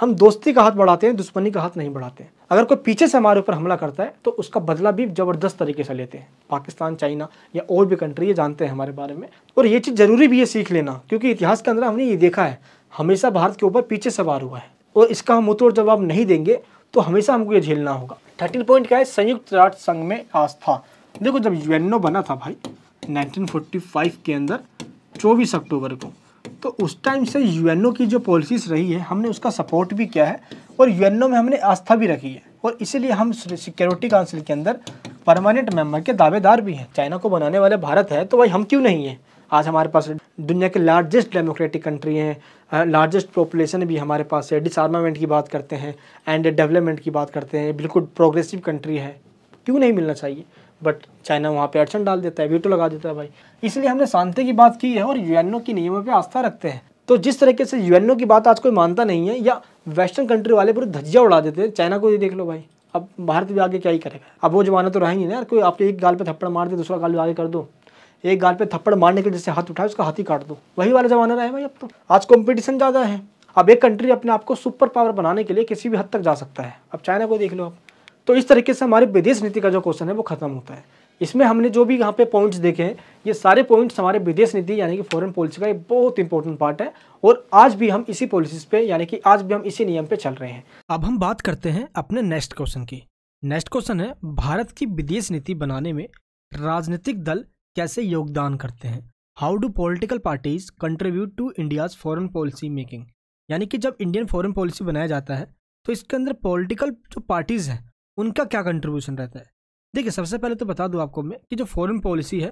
हम दोस्ती का हाथ बढ़ाते हैं, दुश्मनी का हाथ नहीं बढ़ाते हैं। अगर कोई पीछे से हमारे ऊपर हमला करता है तो उसका बदला भी ज़बरदस्त तरीके से लेते हैं। पाकिस्तान, चाइना या और भी कंट्री ये जानते हैं हमारे बारे में, और ये चीज़ ज़रूरी भी है सीख लेना, क्योंकि इतिहास के अंदर हमने ये देखा है, हमेशा भारत के ऊपर पीछे से वार हुआ है, और इसका हम मुंहतोड़ जवाब नहीं देंगे तो हमेशा हमको ये झेलना होगा। 13 पॉइंट क्या है, संयुक्त राष्ट्र संघ में आस्था। देखो जब यूएनओ बना था भाई 1945 के अंदर 24 अक्टूबर को, तो उस टाइम से यूएनओ की जो पॉलिसीज़ रही है हमने उसका सपोर्ट भी किया है, और यूएनओ में हमने आस्था भी रखी है, और इसीलिए हम सिक्योरिटी काउंसिल के अंदर परमानेंट मेंबर के दावेदार भी हैं। चाइना को बनाने वाले भारत है, तो भाई हम क्यों नहीं हैं। आज हमारे पास दुनिया के लार्जेस्ट डेमोक्रेटिक कंट्री हैं, लार्जेस्ट पॉपुलेशन भी हमारे पास है, डिसआर्मामेंट की बात करते हैं एंड डेवलपमेंट की बात करते हैं, बिल्कुल प्रोग्रेसिव कंट्री है, क्यों नहीं मिलना चाहिए। बट चाइना वहाँ पे अड़चन डाल देता है, वीटो लगा देता है भाई। इसलिए हमने शांति की बात की है और यूएनओ की नियमों पे आस्था रखते हैं। तो जिस तरीके से यूएनओ की बात आज कोई मानता नहीं है, या वेस्टर्न कंट्री वाले पूरी धज्जियाँ उड़ा देते हैं, चाइना को ही देख लो भाई। अब भारत भी आगे क्या ही करेगा, अब वो जमाना तो रहा ही नहीं ना यार, कोई आप एक गाल पे थप्पड़ मार दे दूसरा गाल आगे कर दो, एक गाल पे थप्पड़ मारने के जैसे हाथ उठाए उसका हाथ ही काट दो, वही वाला जमाना रहा है भाई। अब तो आज कॉम्पिटिशन ज़्यादा है, अब एक कंट्री अपने आप को सुपर पावर बनाने के लिए किसी भी हद तक जा सकता है। अब चाइना को देख लो आप। तो इस तरीके से हमारी विदेश नीति का जो क्वेश्चन है वो खत्म होता है। इसमें हमने जो भी यहाँ पे पॉइंट्स देखे हैं, ये सारे पॉइंट्स हमारे विदेश नीति यानी कि फॉरेन पॉलिसी का एक बहुत इंपॉर्टेंट पार्ट है, और आज भी हम इसी पॉलिसीज पे यानी कि आज भी हम इसी नियम पे चल रहे हैं। अब हम बात करते हैं अपने नेक्स्ट क्वेश्चन की। नेक्स्ट क्वेश्चन है, भारत की विदेश नीति बनाने में राजनीतिक दल कैसे योगदान करते हैं। How do political parties contribute to India's foreign policy making. यानी कि जब इंडियन फॉरेन पॉलिसी बनाया जाता है तो इसके अंदर पॉलिटिकल जो पार्टीज हैं उनका क्या कंट्रीब्यूशन रहता है। देखिए सबसे पहले तो बता दूं आपको मैं कि जो फॉरेन पॉलिसी है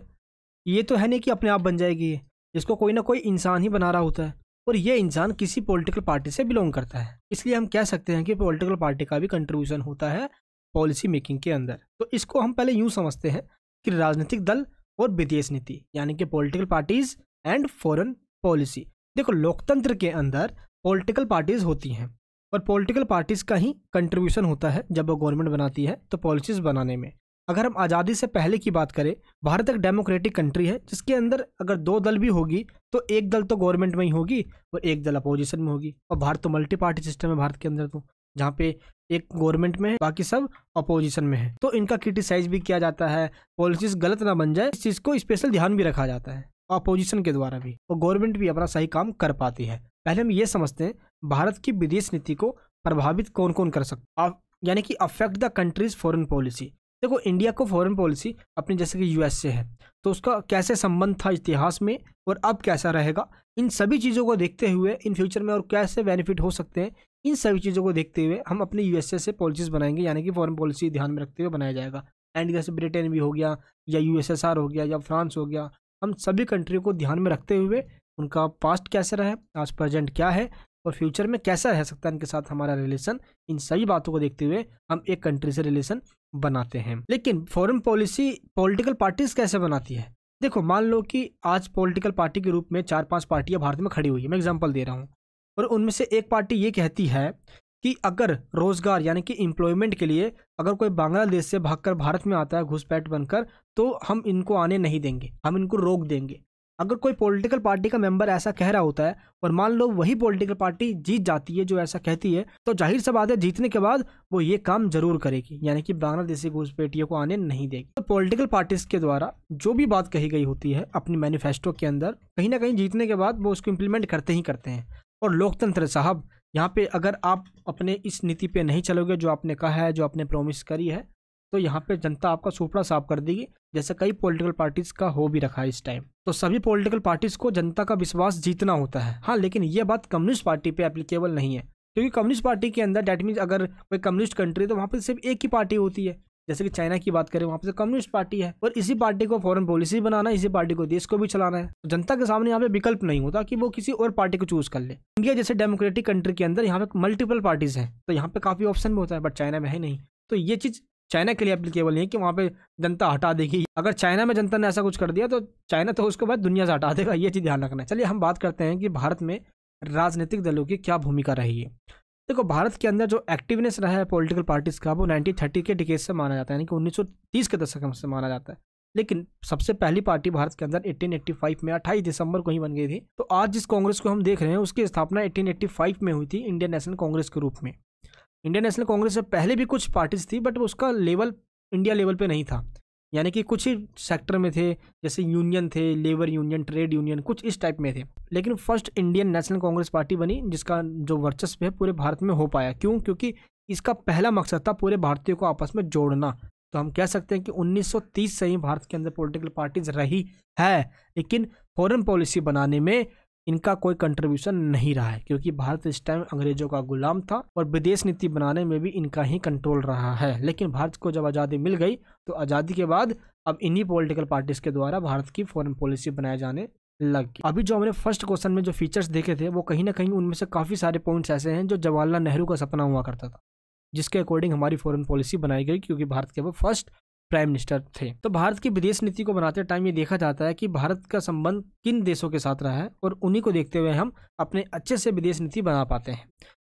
ये तो है नहीं कि अपने आप बन जाएगी, इसको कोई ना कोई इंसान ही बना रहा होता है, और ये इंसान किसी पॉलिटिकल पार्टी से बिलोंग करता है। इसलिए हम कह सकते हैं कि पॉलिटिकल पार्टी का भी कंट्रीब्यूशन होता है पॉलिसी मेकिंग के अंदर। तो इसको हम पहले यूँ समझते हैं कि राजनीतिक दल और विदेश नीति यानी कि political parties and foreign policy. देखो लोकतंत्र के अंदर पॉलिटिकल पार्टीज होती हैं, और पॉलिटिकल पार्टीज का ही कंट्रीब्यूशन होता है जब वो गवर्नमेंट बनाती है तो पॉलिसीज बनाने में। अगर हम आज़ादी से पहले की बात करें, भारत एक डेमोक्रेटिक कंट्री है जिसके अंदर अगर दो दल भी होगी तो एक दल तो गवर्नमेंट में ही होगी और एक दल अपोजिशन में होगी। और भारत तो मल्टी पार्टी सिस्टम है भारत के अंदर, तो जहाँ पे एक गवर्नमेंट में है बाकी सब अपोजिशन में है। तो इनका क्रिटिसाइज भी किया जाता है, पॉलिसीज गलत ना बन जाए इस चीज़ को स्पेशल ध्यान भी रखा जाता है अपोजिशन के द्वारा भी, और गवर्नमेंट भी अपना सही काम कर पाती है। पहले हम ये समझते हैं भारत की विदेश नीति को प्रभावित कौन कौन कर सकता है, यानी कि affect the countries foreign policy. देखो इंडिया को फॉरेन पॉलिसी अपनी जैसे कि यूएस से है, तो उसका कैसे संबंध था इतिहास में और अब कैसा रहेगा, इन सभी चीज़ों को देखते हुए इन फ्यूचर में और कैसे बेनिफिट हो सकते हैं, इन सभी चीज़ों को देखते हुए हम अपनी यूएसए से पॉलिसीज बनाएंगे, यानी कि फॉरेन पॉलिसी ध्यान में रखते हुए बनाया जाएगा। एंड जैसे ब्रिटेन भी हो गया या यूएसएसआर हो गया या फ्रांस हो गया, हम सभी कंट्रियों को ध्यान में रखते हुए उनका पास्ट कैसे रहा है, आज प्रेजेंट क्या है और फ्यूचर में कैसा रह सकता है इनके साथ हमारा रिलेशन, इन सभी बातों को देखते हुए हम एक कंट्री से रिलेशन बनाते हैं। लेकिन फॉरेन पॉलिसी पॉलिटिकल पार्टीज कैसे बनाती है। देखो मान लो कि आज पॉलिटिकल पार्टी के रूप में 4-5 पार्टियां भारत में खड़ी हुई है, मैं एग्जांपल दे रहा हूँ, और उनमें से एक पार्टी ये कहती है कि अगर रोजगार यानी कि एम्प्लॉयमेंट के लिए अगर कोई बांग्लादेश से भागकर भारत में आता है घुसपैठ बनकर, तो हम इनको आने नहीं देंगे, हम इनको रोक देंगे। अगर कोई पॉलिटिकल पार्टी का मेंबर ऐसा कह रहा होता है और मान लो वही पॉलिटिकल पार्टी जीत जाती है जो ऐसा कहती है, तो जाहिर सी बात है जीतने के बाद वो ये काम जरूर करेगी, यानी कि बांग्लादेशी घुसपैठियों को आने नहीं देगी। तो पॉलिटिकल पार्टीज के द्वारा जो भी बात कही गई होती है अपनी मैनिफेस्टो के अंदर, कहीं ना कहीं जीतने के बाद वो उसको इम्प्लीमेंट करते ही करते हैं। और लोकतंत्र साहब, यहाँ पे अगर आप अपने इस नीति पे नहीं चलोगे जो आपने कहा है, जो आपने प्रॉमिस करी है, तो यहाँ पे जनता आपका सुपड़ा साफ कर देगी, जैसे कई पॉलिटिकल पार्टीज का हो भी रखा है इस टाइम। तो सभी पॉलिटिकल पार्टीज को जनता का विश्वास जीतना होता है। हाँ, लेकिन ये बात कम्युनिस्ट पार्टी पे एप्लीकेबल नहीं है, क्योंकि कम्युनिस्ट पार्टी के अंदर डेट मीन्स अगर कोई कम्युनिस्ट कंट्री है तो वहाँ पे सिर्फ एक ही पार्टी होती है। जैसे कि चाइना की बात करें, वहाँ पे कम्युनिस्ट पार्टी है और इसी पार्टी को फॉरेन पॉलिसी बनाना है, इसी पार्टी को देश को भी चलाना है। तो जनता के सामने यहाँ पे विकल्प नहीं होता कि वो किसी और पार्टी को चूज कर ले। इंडिया जैसे डेमोक्रेटिक कंट्री के अंदर यहाँ पे मल्टीपल पार्टीज हैं, तो यहाँ पे काफी ऑप्शन भी होता है, बट चाइना में है नहीं। तो ये चीज चाइना के लिए एप्लीकेबल नहीं है कि वहाँ पे जनता हटा देगी। अगर चाइना में जनता ने ऐसा कुछ कर दिया तो चाइना तो उसके बाद दुनिया से हटा देगा, ये चीज़ ध्यान रखना है। चलिए हम बात करते हैं कि भारत में राजनीतिक दलों की क्या भूमिका रही है। देखो भारत के अंदर जो एक्टिवनेस रहा है पॉलिटिकल पार्टीज का, वो 1930 के डिकेड से माना जाता है, यानी कि 1930 के दशक से माना जाता है। लेकिन सबसे पहली पार्टी भारत के अंदर 1885 में 28 दिसंबर को ही बन गई थी। तो आज जिस कांग्रेस को हम देख रहे हैं उसकी स्थापना 1885 में हुई थी इंडियन नेशनल कांग्रेस के रूप में। इंडियन नेशनल कांग्रेस से पहले भी कुछ पार्टीज थी, बट उसका लेवल इंडिया लेवल पे नहीं था, यानी कि कुछ ही सेक्टर में थे, जैसे यूनियन थे, लेबर यूनियन, ट्रेड यूनियन, कुछ इस टाइप में थे। लेकिन first Indian national Congress party बनी जिसका जो वर्चस्व है पूरे भारत में हो पाया। क्यों? क्योंकि इसका पहला मकसद था पूरे भारतीयों को आपस में जोड़ना। तो हम कह सकते हैं कि 1930 से ही भारत के अंदर पॉलिटिकल पार्टीज रही है, लेकिन फॉरेन पॉलिसी बनाने में इनका कोई कंट्रीब्यूशन नहीं रहा है, क्योंकि भारत इस टाइम अंग्रेजों का गुलाम था और विदेश नीति बनाने में भी इनका ही कंट्रोल रहा है। लेकिन भारत को जब आज़ादी मिल गई तो आज़ादी के बाद अब इन्हीं पॉलिटिकल पार्टीज के द्वारा भारत की फॉरेन पॉलिसी बनाए जाने लग गई। अभी जो हमने फर्स्ट क्वेश्चन में जो फीचर्स देखे थे वो कहीं ना कहीं उनमें से काफ़ी सारे पॉइंट्स ऐसे हैं जो जवाहरलाल नेहरू का सपना हुआ करता था, जिसके अकॉर्डिंग हमारी फॉरेन पॉलिसी बनाई गई, क्योंकि भारत के वो फर्स्ट प्राइम मिनिस्टर थे। तो भारत की विदेश नीति को बनाते टाइम ये देखा जाता है कि भारत का संबंध किन देशों के साथ रहा है और उन्हीं को देखते हुए हम अपने अच्छे से विदेश नीति बना पाते हैं।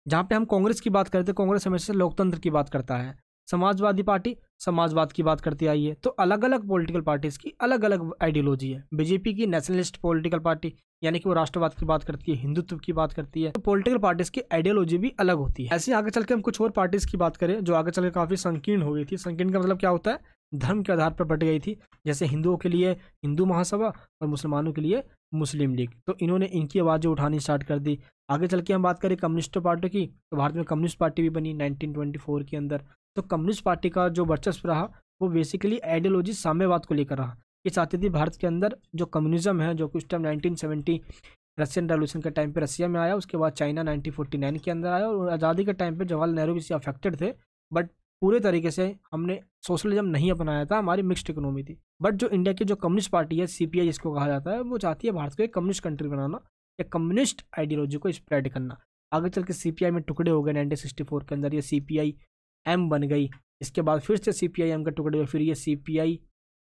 जहाँ पे हम कांग्रेस की बात करते हैं, कांग्रेस हमेशा लोकतंत्र की बात करता है, समाजवादी पार्टी समाजवाद की बात करती आई है। तो अलग अलग पॉलिटिकल पार्टीज की अलग अलग आइडियोलॉजी है। बीजेपी की नेशनलिस्ट पॉलिटिकल पार्टी, यानी कि वो राष्ट्रवाद की बात करती है, हिंदुत्व की बात करती है। तो पॉलिटिकल पार्टीज की आइडियोलॉजी भी अलग होती है। ऐसे आगे चल के हम कुछ और पार्टीज की बात करें जो आगे चल के काफी संकीर्ण हो गई थी। संकीर्ण का मतलब क्या होता है? धर्म के आधार पर बट गई थी। जैसे हिंदुओं के लिए हिंदू महासभा और मुसलमानों के लिए मुस्लिम लीग। तो इन्होंने इनकी आवाज़ें उठानी स्टार्ट कर दी। आगे चल के हम बात करें कम्युनिस्ट पार्टी की, तो भारत में कम्युनिस्ट पार्टी भी बनी 1924 के अंदर। तो कम्युनिस्ट पार्टी का जो वर्चस्व रहा वो बेसिकली आइडियोलॉजी साम्यवाद को लेकर रहा। ये चाहती थी भारत के अंदर जो कम्युनिज्म है, जो कुछ टाइम 1970 रशियन रेवोल्यूशन के टाइम पे रसिया में आया, उसके बाद चाइना 1949 के अंदर आया, और आज़ादी के टाइम पे जवाहरलाल नेहरू भी इससे अफेक्टेड थे, बट पूरे तरीके से हमने सोशलिज्म नहीं अपनाया था, हमारी मिक्स्ड इकोनॉमी थी। बट जो इंडिया की जो कम्युनिस्ट पार्टी है, सीपीआई जिसको कहा जाता है, वो चाहती है भारत को एक कम्युनिस्ट कंट्री बनाना, एक कम्युनिस्ट आइडियोलॉजी को स्प्रेड करना। आगे चल के सीपीआई में टुकड़े हो गए 1964 के अंदर, ये सीपीआई एम बन गई। इसके बाद फिर से सीपीआई एम के टुकड़े हुए, फिर ये सीपीआई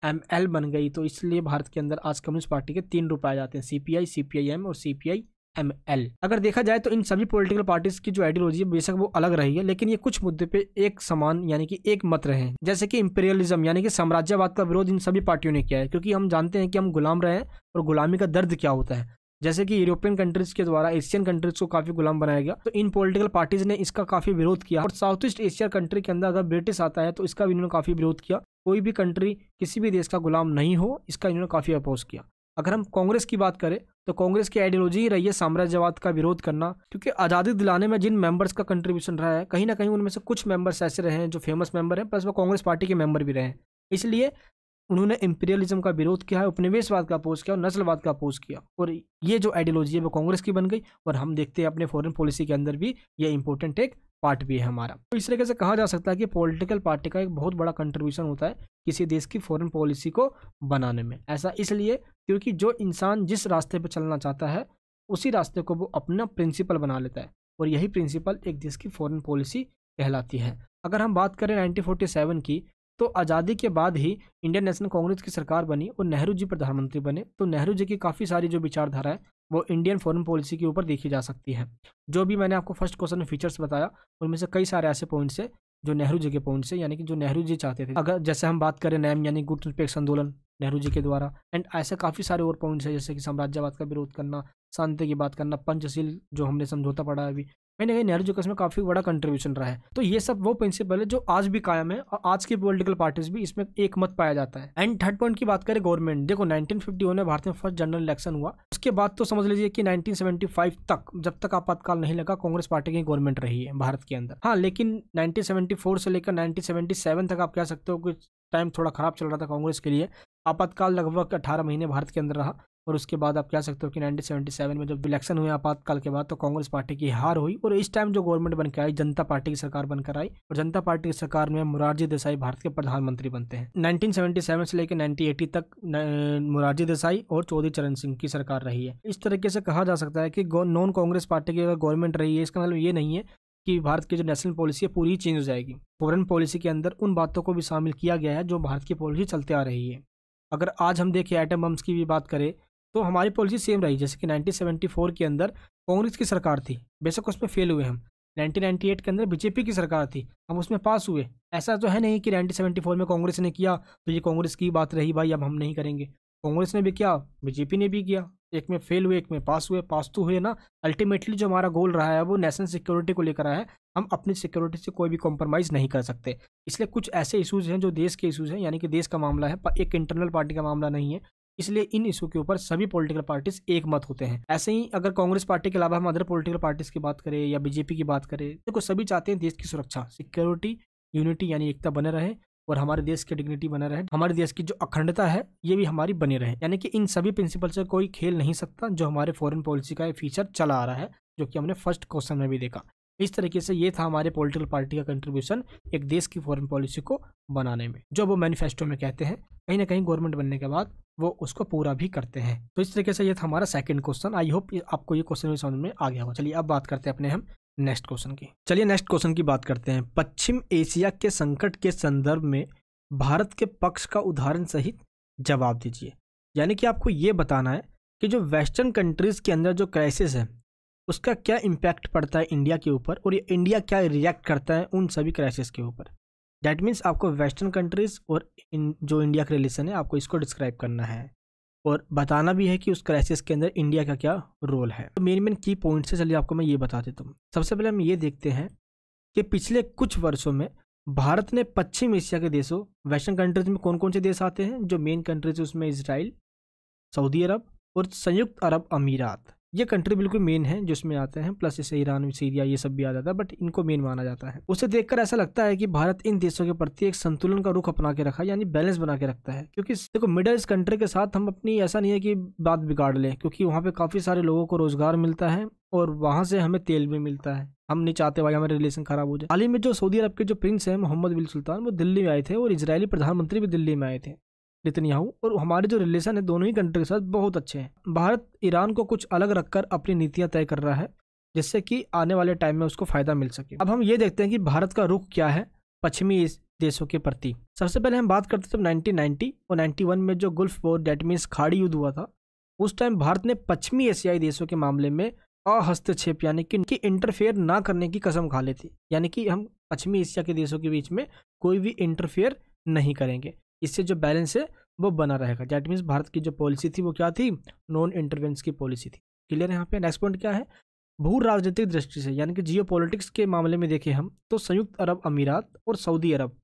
एमएल बन गई। तो इसलिए भारत के अंदर आज कम्युनिस्ट पार्टी के 3 रूप पाए जाते हैं, सीपीआई, सीपीआई एम और सीपीआई एमएल। अगर देखा जाए तो इन सभी पॉलिटिकल पार्टीज की जो आइडियोलॉजी है बेशक वो अलग रही है, लेकिन ये कुछ मुद्दे पे एक समान यानी कि एक मत रहे हैं। जैसे कि इंपीरियलिज्म यानी कि साम्राज्यवाद का विरोध इन सभी पार्टियों ने किया है, क्योंकि हम जानते हैं कि हम गुलाम रहे हैं और गुलामी का दर्द क्या होता है। जैसे कि यूरोपियन कंट्रीज के द्वारा एशियन कंट्रीज को काफी गुलाम बनाया गया, तो इन पॉलिटिकल पार्टीज ने इसका काफी विरोध किया। और साउथ ईस्ट एशिया कंट्री के अंदर अगर ब्रिटिश आता है तो इसका भी इन्होंने काफी विरोध किया। कोई भी कंट्री किसी भी देश का गुलाम नहीं हो, इसका इन्होंने काफी अपोज किया। अगर हम कांग्रेस की बात करें तो कांग्रेस की आइडियोलॉजी ही रही है साम्राज्यवाद का विरोध करना, क्योंकि आज़ादी दिलाने में जिन मेंबर्स का कंट्रीब्यूशन रहा है, कहीं ना कहीं उनमें से कुछ मेंबर्स ऐसे रहे हैं जो फेमस मेंबर हैं, प्लस वो कांग्रेस पार्टी के मेंबर भी रहे हैं। इसलिए उन्होंने इंपीरियलिज्म का विरोध किया है, उपनिवेशवाद का अपोज किया और नस्लवाद का अपोज किया, और ये जो आइडियोलॉजी है वो कांग्रेस की बन गई। और हम देखते हैं अपने फॉरेन पॉलिसी के अंदर भी ये इंपॉर्टेंट एक पार्ट भी है हमारा। तो इस तरीके से कहा जा सकता है कि पॉलिटिकल पार्टी का एक बहुत बड़ा कंट्रीब्यूशन होता है किसी देश की फॉरेन पॉलिसी को बनाने में। ऐसा इसलिए क्योंकि जो इंसान जिस रास्ते पर चलना चाहता है उसी रास्ते को वो अपना प्रिंसिपल बना लेता है, और यही प्रिंसिपल एक देश की फॉरेन पॉलिसी कहलाती है। अगर हम बात करें 1947 की, तो आज़ादी के बाद ही इंडियन नेशनल कांग्रेस की सरकार बनी और नेहरू जी प्रधानमंत्री बने। तो नेहरू जी की काफ़ी सारी जो विचारधारा है वो इंडियन फॉरेन पॉलिसी के ऊपर देखी जा सकती है। जो भी मैंने आपको फर्स्ट क्वेश्चन में फीचर्स बताया उनमें से कई सारे ऐसे पॉइंट्स है जो नेहरू जी के पॉइंट्स है, यानी कि जो नेहरू जी चाहते थे। अगर जैसे हम बात करें नैम यानी गुट निरपेक्ष आंदोलन नेहरू जी के द्वारा, एंड ऐसे काफ़ी सारे और पॉइंट्स है जैसे कि साम्राज्यवाद का विरोध करना, शांति की बात करना, पंचशील जो हमने समझौता पढ़ा है अभी, कहीं ना कहीं नेहरू जी का इसमें काफ़ी बड़ा कंट्रीब्यूशन रहा है। तो ये सब वो प्रिंसिपल है जो आज भी कायम है और आज की पॉलिटिकल पार्टीज भी इसमें एक मत पाया जाता है। एंड थर्ड पॉइंट की बात करें गवर्नमेंट, देखो 1951 में भारत में फर्स्ट जनरल इलेक्शन हुआ, उसके बाद तो समझ लीजिए कि 1975 तक, जब तक आपातकाल नहीं लगा, कांग्रेस पार्टी की गवर्नमेंट रही है भारत के अंदर। हाँ, लेकिन 1974 से लेकर 1977 तक आप कह सकते हो कि टाइम थोड़ा खराब चल रहा था कांग्रेस के लिए। आपातकाल लगभग 18 महीने भारत के अंदर रहा, और उसके बाद आप कह सकते हो कि 1977 में जब इलेक्शन हुए आपातकाल के बाद, तो कांग्रेस पार्टी की हार हुई, और इस टाइम जो गवर्नमेंट बनकर आई जनता पार्टी की सरकार बनकर आई, और जनता पार्टी की सरकार में मोरारजी देसाई भारत के प्रधानमंत्री बनते हैं। 1977 से लेकर 1980 तक मोरारजी देसाई और चौधरी चरण सिंह की सरकार रही है। इस तरीके से कहा जा सकता है कि नॉन कांग्रेस पार्टी की अगर गवर्नमेंट रही है, इसका मतलब ये नहीं है कि भारत की जो नेशनल पॉलिसी है पूरी चेंज हो जाएगी। फॉरेन पॉलिसी के अंदर उन बातों को भी शामिल किया गया है जो भारत की पॉलिसी चलते आ रही है। अगर आज हम देखें एटम बम्स की भी बात करें तो हमारी पॉलिसी सेम रही, जैसे कि 1974 के अंदर कांग्रेस की सरकार थी, बेशक उसमें फेल हुए हम, 1998 के अंदर बीजेपी की सरकार थी, हम उसमें पास हुए। ऐसा तो है नहीं कि 1974 में कांग्रेस ने किया तो ये कांग्रेस की बात रही भाई, अब हम नहीं करेंगे। कांग्रेस ने भी किया, बीजेपी ने भी किया, एक में फेल हुए, एक में पास हुए। पास तो हुए ना। अल्टीमेटली जो हमारा गोल रहा है वो नेशनल सिक्योरिटी को लेकर है। हम अपनी सिक्योरिटी से कोई भी कॉम्प्रोमाइज़ नहीं कर सकते। इसलिए कुछ ऐसे इशूज़ हैं जो देश के इशूज़ हैं, यानी कि देश का मामला है, एक इंटरनल पार्टी का मामला नहीं है। इसलिए इन इशू के ऊपर सभी पॉलिटिकल पार्टीज एक मत होते हैं। ऐसे ही अगर कांग्रेस पार्टी के अलावा हम अदर पॉलिटिकल पार्टीज की बात करें या बीजेपी की बात करें, देखो सभी चाहते हैं देश की सुरक्षा, सिक्योरिटी, यूनिटी यानी एकता बने रहे और हमारे देश की डिग्निटी बना रहे, हमारे देश की जो अखंडता है ये भी हमारी बनी रहे। यानी कि इन सभी प्रिंसिपल से कोई खेल नहीं सकता, जो हमारे फॉरेन पॉलिसी का फीचर चला आ रहा है, जो कि हमने फर्स्ट क्वेश्चन में भी देखा। इस तरीके से ये था हमारे पॉलिटिकल पार्टी का कंट्रीब्यूशन एक देश की फॉरेन पॉलिसी को बनाने में, जो वो मैनिफेस्टो में कहते हैं, कहीं ना कहीं गवर्नमेंट बनने के बाद वो उसको पूरा भी करते हैं। तो इस तरीके से ये था हमारा सेकंड क्वेश्चन। आई होप आपको ये क्वेश्चन भी समझ में आ गया हो। चलिए अब बात करते हैं अपने हम नेक्स्ट क्वेश्चन की। चलिए नेक्स्ट क्वेश्चन की बात करते हैं। पश्चिम एशिया के संकट के संदर्भ में भारत के पक्ष का उदाहरण सहित जवाब दीजिए। यानी कि आपको ये बताना है कि जो वेस्टर्न कंट्रीज के अंदर जो क्राइसिस है उसका क्या इम्पैक्ट पड़ता है इंडिया के ऊपर, और ये इंडिया क्या रिएक्ट करता है उन सभी क्राइसिस के ऊपर। दैट मीन्स आपको वेस्टर्न कंट्रीज और जो इंडिया का रिलेशन है आपको इसको डिस्क्राइब करना है और बताना भी है कि उस क्राइसिस के अंदर इंडिया का क्या रोल है। तो मेन की पॉइंट्स है, चलिए आपको मैं ये बता देता हूँ। सबसे पहले हम ये देखते हैं कि पिछले कुछ वर्षों में भारत ने पश्चिम एशिया के देशों, वेस्टर्न कंट्रीज में कौन कौन से देश आते हैं, जो मेन कंट्रीज उसमें इजराइल, सऊदी अरब और संयुक्त अरब अमीरात, ये कंट्री बिल्कुल मेन है जिसमें आते हैं, प्लस जैसे ईरान, सीरिया ये सब भी आ जाता है, बट इनको मेन माना जाता है। उसे देखकर ऐसा लगता है कि भारत इन देशों के प्रति एक संतुलन का रुख अपना के रखा, यानी बैलेंस बना के रखता है। क्योंकि देखो मिडिल ईस्ट कंट्री के साथ हम अपनी ऐसा नहीं है कि बात बिगाड़ लें, क्योंकि वहाँ पे काफी सारे लोगों को रोजगार मिलता है और वहां से हमें तेल भी मिलता है। हम नहीं चाहते भाई हमारे रिलेशन खराब हो जाए। हाल ही में जो सऊदी अरब के जो प्रिंस हैं मोहम्मद बिन सुल्तान, वो दिल्ली में आए थे और इजरायली प्रधानमंत्री भी दिल्ली में आए थे, नेतन्याहू, और हमारे जो रिलेशन है दोनों ही कंट्री के साथ बहुत अच्छे हैं। भारत ईरान को कुछ अलग रखकर अपनी नीतियां तय कर रहा है जिससे कि आने वाले टाइम में उसको फायदा मिल सके। अब हम ये देखते हैं कि भारत का रुख क्या है पश्चिमी देशों के प्रति। सबसे पहले हम बात करते हैं जब 1990 और 91 में जो गुल्फ वॉर दैट मीन्स खाड़ी युद्ध हुआ था, उस टाइम भारत ने पश्चिमी एशियाई देशों के मामले में हस्तक्षेप यानी कि इंटरफेयर ना करने की कसम खा ली थी। यानी कि हम पश्चिमी एशिया के देशों के बीच में कोई भी इंटरफेयर नहीं करेंगे, इससे जो बैलेंस है वो बना रहेगा। दैट मीन्स भारत की जो पॉलिसी थी वो क्या थी, नॉन इंटरवेंस की पॉलिसी थी। क्लियर है यहाँ पे। नेक्स्ट पॉइंट क्या है, भू राजनीतिक दृष्टि से यानी कि जियो पॉलिटिक्स के मामले में देखें हम तो संयुक्त अरब अमीरात और सऊदी अरब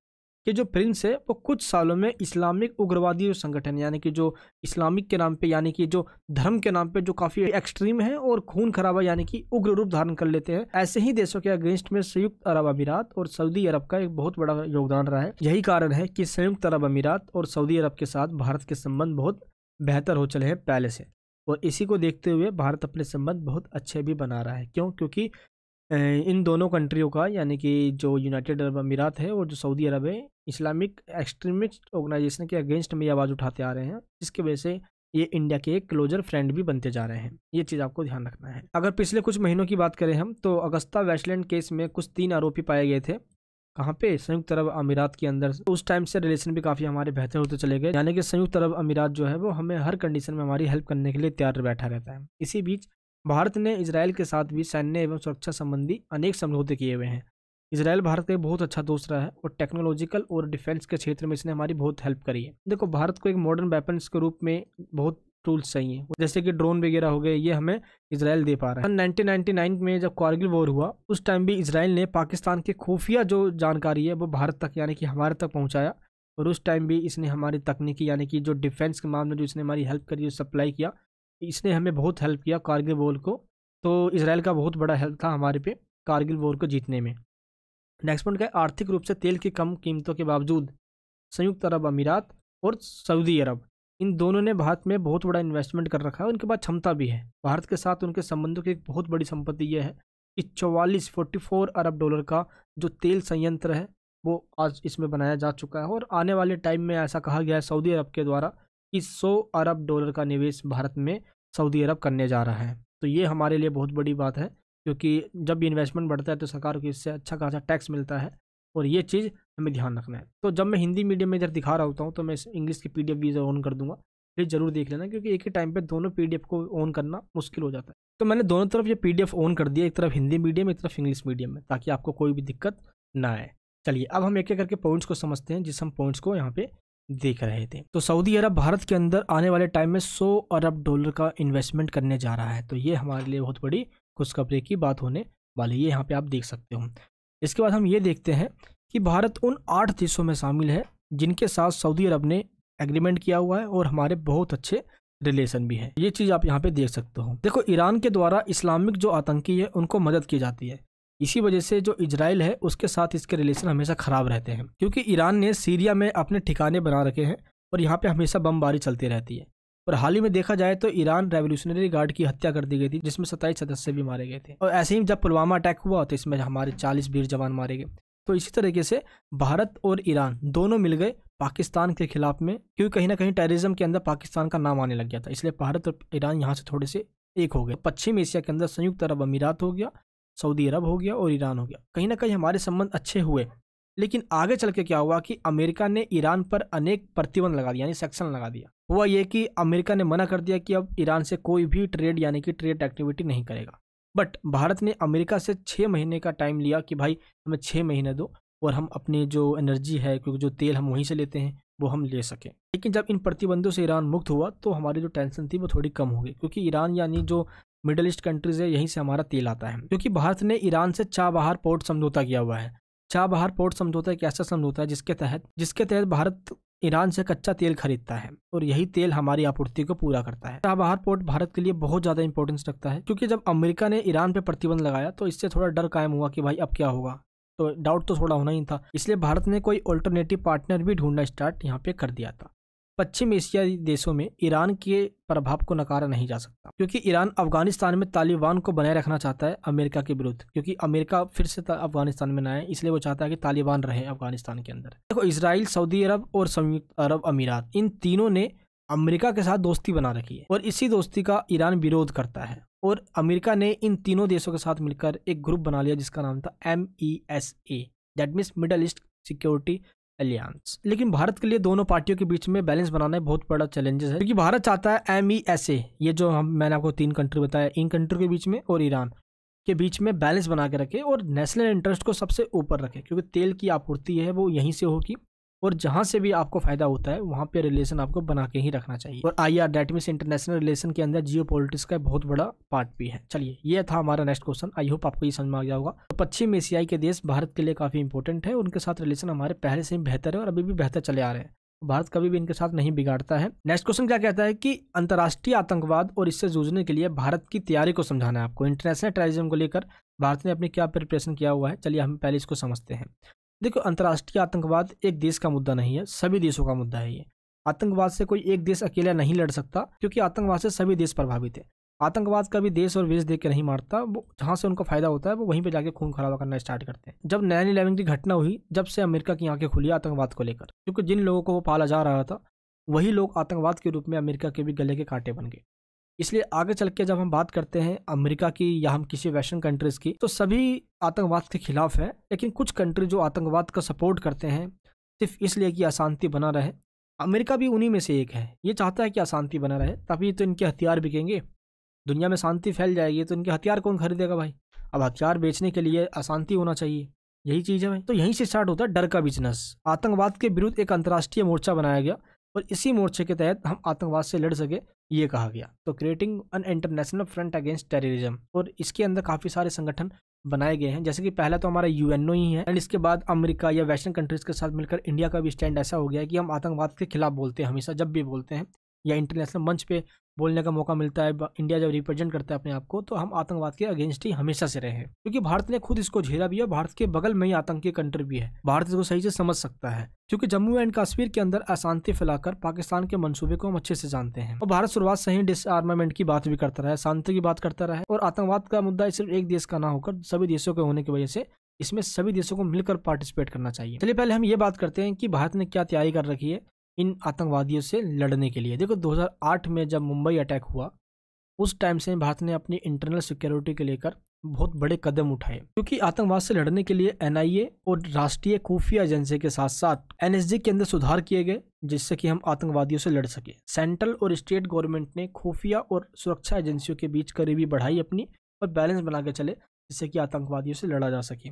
के जो प्रिंस है वो कुछ सालों में इस्लामिक उग्रवादी संगठन यानी कि जो इस्लामिक के नाम पे यानी कि जो धर्म के नाम पे जो काफी एक्सट्रीम है और खून खराबा यानी कि उग्र रूप धारण कर लेते हैं, ऐसे ही देशों के अगेंस्ट में संयुक्त अरब अमीरात और सऊदी अरब का एक बहुत बड़ा योगदान रहा है। यही कारण है कि संयुक्त अरब अमीरात और सऊदी अरब के साथ भारत के संबंध बहुत बेहतर हो चले हैं पहले से, और इसी को देखते हुए भारत अपने संबंध बहुत अच्छे भी बना रहा है। क्यों? क्योंकि इन दोनों कंट्रियों का यानी कि जो यूनाइटेड अरब अमीरात है और जो सऊदी अरब है इस्लामिक एक्सट्रीमिस्ट ऑर्गेनाइजेशन के अगेंस्ट में ये आवाज़ उठाते आ रहे हैं, जिसकी वजह से ये इंडिया के एक क्लोजर फ्रेंड भी बनते जा रहे हैं। ये चीज़ आपको ध्यान रखना है। अगर पिछले कुछ महीनों की बात करें हम तो अगस्ता वेस्टलैंड केस में कुछ 3 आरोपी पाए गए थे। कहाँ पे? संयुक्त अरब अमीरात के अंदर। उस टाइम से रिलेशन भी काफ़ी हमारे बेहतर होते चले गए, यानी कि संयुक्त अरब अमीरात जो है वो हमें हर कंडीशन में हमारी हेल्प करने के लिए तैयार बैठा रहता है। इसी बीच भारत ने इजराइल के साथ भी सैन्य एवं सुरक्षा संबंधी अनेक समझौते किए हुए हैं। इजराइल भारत का एक बहुत अच्छा दोस्त रहा है और टेक्नोलॉजिकल और डिफेंस के क्षेत्र में इसने हमारी बहुत हेल्प करी है। देखो भारत को एक मॉडर्न वेपन्स के रूप में बहुत टूल्स चाहिए, जैसे कि ड्रोन वगैरह हो गए, ये हमें इजराइल दे पा रहा है। 1999 में जब कारगिल वॉर हुआ उस टाइम भी इजराइल ने पाकिस्तान के खुफिया जो जानकारी है वो भारत तक यानी कि हमारे तक पहुँचाया, और उस टाइम भी इसने हमारी तकनीकी यानी कि जो डिफेंस के मामले में जो इसने हमारी हेल्प करी, सप्लाई किया, इसने हमें बहुत हेल्प किया कारगिल वॉर को। तो इजराइल का बहुत बड़ा हेल्प था हमारे पे कारगिल वॉर को जीतने में। नेक्स्ट पॉइंट क्या है, आर्थिक रूप से तेल की कम कीमतों के बावजूद संयुक्त अरब अमीरात और सऊदी अरब इन दोनों ने भारत में बहुत बड़ा इन्वेस्टमेंट कर रखा है। उनके पास क्षमता भी है। भारत के साथ उनके संबंधों की एक बहुत बड़ी संपत्ति यह है कि 44 अरब डॉलर का जो तेल संयंत्र है वो आज इसमें बनाया जा चुका है, और आने वाले टाइम में ऐसा कहा गया है सऊदी अरब के द्वारा कि 100 अरब डॉलर का निवेश भारत में सऊदी अरब करने जा रहा है। तो ये हमारे लिए बहुत बड़ी बात है, क्योंकि जब भी इन्वेस्टमेंट बढ़ता है तो सरकार को इससे अच्छा खासा टैक्स मिलता है, और ये चीज़ हमें ध्यान रखना है। तो जब मैं हिंदी मीडियम में इधर दिखा रहा होता हूँ तो मैं इंग्लिश की PDF भी ऑन कर दूंगा, प्लीज़ जरूर देख लेना, क्योंकि एक ही टाइम पे दोनों PDF को ऑन करना मुश्किल हो जाता है। तो मैंने दोनों तरफ ये PDF ऑन कर दिया, एक तरफ हिंदी मीडियम, एक तरफ इंग्लिश मीडियम में, ताकि आपको कोई भी दिक्कत ना आए। चलिए अब हम एक एक करके पॉइंट्स को समझते हैं, जिस हम पॉइंट्स को यहाँ पे देख रहे थे। तो सऊदी अरब भारत के अंदर आने वाले टाइम में $100 अरब का इन्वेस्टमेंट करने जा रहा है। तो ये हमारे लिए बहुत बड़ी खुशखबरी की बात होने वाली है, यहाँ पे आप देख सकते हो। इसके बाद हम ये देखते हैं कि भारत उन 8 देशों में शामिल है जिनके साथ सऊदी अरब ने एग्रीमेंट किया हुआ है और हमारे बहुत अच्छे रिलेशन भी है। ये चीज़ आप यहाँ पे देख सकते हो। देखो, ईरान के द्वारा इस्लामिक जो आतंकी है उनको मदद की जाती है। इसी वजह से जो इजराइल है उसके साथ इसके रिलेशन हमेशा खराब रहते हैं, क्योंकि ईरान ने सीरिया में अपने ठिकाने बना रखे हैं और यहाँ पे हमेशा बमबारी चलती रहती है। और हाल ही में देखा जाए तो ईरान रेवोल्यूशनरी गार्ड की हत्या कर दी गई थी, जिसमें 27 सदस्य भी मारे गए थे। और ऐसे ही जब पुलवामा अटैक हुआ तो इसमें हमारे 40 वीर जवान मारे गए। तो इसी तरीके से भारत और ईरान दोनों मिल गए पाकिस्तान के खिलाफ में, क्योंकि कहीं ना कहीं टेररिज्म के अंदर पाकिस्तान का नाम आने लग गया था। इसलिए भारत और ईरान यहाँ से थोड़े से एक हो गए। पश्चिम एशिया के अंदर संयुक्त अरब अमीरात हो गया, सऊदी अरब हो गया और ईरान हो गया। कहीं ना कहीं हमारे संबंध अच्छे हुए, लेकिन आगे चल के क्या हुआ कि अमेरिका ने ईरान पर अनेक प्रतिबंध लगा दिया, यानी सेक्शन लगा दिया। हुआ ये कि अमेरिका ने मना कर दिया कि अब ईरान से कोई भी ट्रेड यानी कि ट्रेड एक्टिविटी नहीं करेगा। बट भारत ने अमेरिका से 6 महीने का टाइम लिया कि भाई हमें 6 महीने दो और हम अपनी जो एनर्जी है, क्योंकि जो तेल हम वहीं से लेते हैं, वो हम ले सकें। लेकिन जब इन प्रतिबंधों से ईरान मुक्त हुआ तो हमारी जो टेंशन थी वो थोड़ी कम हो गई, क्योंकि ईरान यानी जो मिडल ईस्ट कंट्रीज है यहीं से हमारा तेल आता है। क्योंकि भारत ने ईरान से चाबहार पोर्ट समझौता किया हुआ है। चाबहार पोर्ट समझौता एक ऐसा समझौता है जिसके तहत भारत ईरान से कच्चा तेल खरीदता है और यही तेल हमारी आपूर्ति को पूरा करता है। चाबहार पोर्ट भारत के लिए बहुत ज्यादा इंपॉर्टेंस रखता है, क्योंकि जब अमेरिका ने ईरान पे प्रतिबंध लगाया तो इससे थोड़ा डर कायम हुआ कि भाई अब क्या होगा। तो डाउट तो थोड़ा होना ही था, इसलिए भारत ने कोई ऑल्टरनेटिव पार्टनर भी ढूंढना स्टार्ट यहाँ पे कर दिया था। पश्चिम एशियाई देशों में ईरान के प्रभाव को नकारा नहीं जा सकता, क्योंकि ईरान अफगानिस्तान में तालिबान को बनाए रखना चाहता है अमेरिका के विरुद्ध, क्योंकि अमेरिका फिर से अफगानिस्तान में ना आए, इसलिए वो चाहता है कि तालिबान रहे अफगानिस्तान के अंदर। देखो, इजराइल, सऊदी अरब और संयुक्त अरब अमीरात, इन तीनों ने अमेरिका के साथ दोस्ती बना रखी है और इसी दोस्ती का ईरान विरोध करता है। और अमेरिका ने इन तीनों देशों के साथ मिलकर एक ग्रुप बना लिया जिसका नाम था MESA, that means middle east security alliance. लेकिन भारत के लिए दोनों पार्टियों के बीच में बैलेंस बनाना बहुत बड़ा चैलेंजेस है, क्योंकि भारत चाहता है MESA, ये जो मैंने आपको 3 कंट्री बताया, इन कंट्री के बीच में और ईरान के बीच में बैलेंस बना के रखे और नेशनल इंटरेस्ट को सबसे ऊपर रखे, क्योंकि तेल की आपूर्ति है वो यहीं से होगी और जहां से भी आपको फायदा होता है वहां पे रिलेशन आपको बना के ही रखना चाहिए। और IR, that means international relation के अंदर जियोपॉलिटिक्स का बहुत बड़ा पार्ट भी है। चलिए, ये था हमारा नेक्स्ट क्वेश्चन। आई होप आपको ये समझ में आ गया होगा। तो पश्चिम एशियाई के देश भारत के लिए काफी इंपॉर्टेंट है, उनके साथ रिलेशन हमारे पहले से ही बेहतर है और अभी भी बेहतर चले आ रहे हैं। भारत कभी भी इनके साथ नहीं बिगाड़ता है। नेक्स्ट क्वेश्चन क्या कहता है कि अंतर्राष्ट्रीय आतंकवाद और इससे जूझने के लिए भारत की तैयारी को समझाना है आपको। इंटरनेशनल टेररिज्म को लेकर भारत ने अपने क्या प्रिपरेशन किया हुआ है, चलिए हम पहले इसको समझते हैं। देखो, अंतर्राष्ट्रीय आतंकवाद एक देश का मुद्दा नहीं है, सभी देशों का मुद्दा है। ये आतंकवाद से कोई एक देश अकेला नहीं लड़ सकता, क्योंकि आतंकवाद से सभी देश प्रभावित है। आतंकवाद कभी देश और वेश देख के नहीं मारता, वो जहां से उनको फायदा होता है वो वहीं पे जाके खून खराबा करना स्टार्ट करते हैं। जब 9/11 की घटना हुई, जब से अमेरिका की आंखें खुली आतंकवाद को लेकर, क्योंकि जिन लोगों को वो पाला जा रहा था वही लोग आतंकवाद के रूप में अमेरिका के भी गले के कांटे बन गए। इसलिए आगे चल के जब हम बात करते हैं अमेरिका की या हम किसी वेस्टर्न कंट्रीज की, तो सभी आतंकवाद के खिलाफ है, लेकिन कुछ कंट्री जो आतंकवाद का सपोर्ट करते हैं सिर्फ इसलिए कि अशांति बना रहे। अमेरिका भी उन्हीं में से एक है। ये चाहता है कि अशांति बना रहे, तभी तो इनके हथियार बिकेंगे। दुनिया में शांति फैल जाएगी तो इनके हथियार कौन खरीदेगा भाई। अब हथियार बेचने के लिए अशांति होना चाहिए, यही चीज है भाई। तो यहीं से स्टार्ट होता है डर का बिजनेस। आतंकवाद के विरुद्ध एक अंतर्राष्ट्रीय मोर्चा बनाया गया और इसी मोर्चे के तहत हम आतंकवाद से लड़ सके, ये कहा गया। तो creating an international front against terrorism, और इसके अंदर काफी सारे संगठन बनाए गए हैं। जैसे कि पहला तो हमारा UNO ही है, एंड इसके बाद अमेरिका या वेस्टर्न कंट्रीज के साथ मिलकर इंडिया का भी स्टैंड ऐसा हो गया है कि हम आतंकवाद के खिलाफ बोलते हैं हमेशा, जब भी बोलते हैं या इंटरनेशनल मंच पे बोलने का मौका मिलता है, इंडिया जब रिप्रेजेंट करता है अपने आप को, तो हम आतंकवाद के अगेंस्ट ही हमेशा से रहे हैं, क्योंकि भारत ने खुद इसको झेला भी है। भारत के बगल में ही आतंकी कंट्री भी है, भारत इसको सही से समझ सकता है, क्योंकि जम्मू एंड कश्मीर के अंदर अशांति फैलाकर पाकिस्तान के मंसूबे को हम अच्छे से जानते हैं। और भारत शुरुआत से ही डिसआर्मामेंट की बात भी करता रहा है, शांति की बात करता रहा है, और आतंकवाद का मुद्दा सिर्फ एक देश का ना होकर सभी देशों के होने की वजह से इसमें सभी देशों को मिलकर पार्टिसिपेट करना चाहिए। चलिए पहले हम ये बात करते हैं कि भारत ने क्या तैयारी कर रखी है इन आतंकवादियों से लड़ने के लिए। देखो, 2008 में जब मुंबई अटैक हुआ, उस टाइम से भारत ने अपनी इंटरनल सिक्योरिटी के लेकर बहुत बड़े कदम उठाए, क्योंकि आतंकवाद से लड़ने के लिए एनआईए और राष्ट्रीय खुफिया एजेंसी के साथ साथ एनएसजी के अंदर सुधार किए गए, जिससे कि हम आतंकवादियों से लड़ सके। सेंट्रल और स्टेट गवर्नमेंट ने खुफिया और सुरक्षा एजेंसियों के बीच करीबी बढ़ाई अपनी और बैलेंस बना के चले, जिससे कि आतंकवादियों से लड़ा जा सके।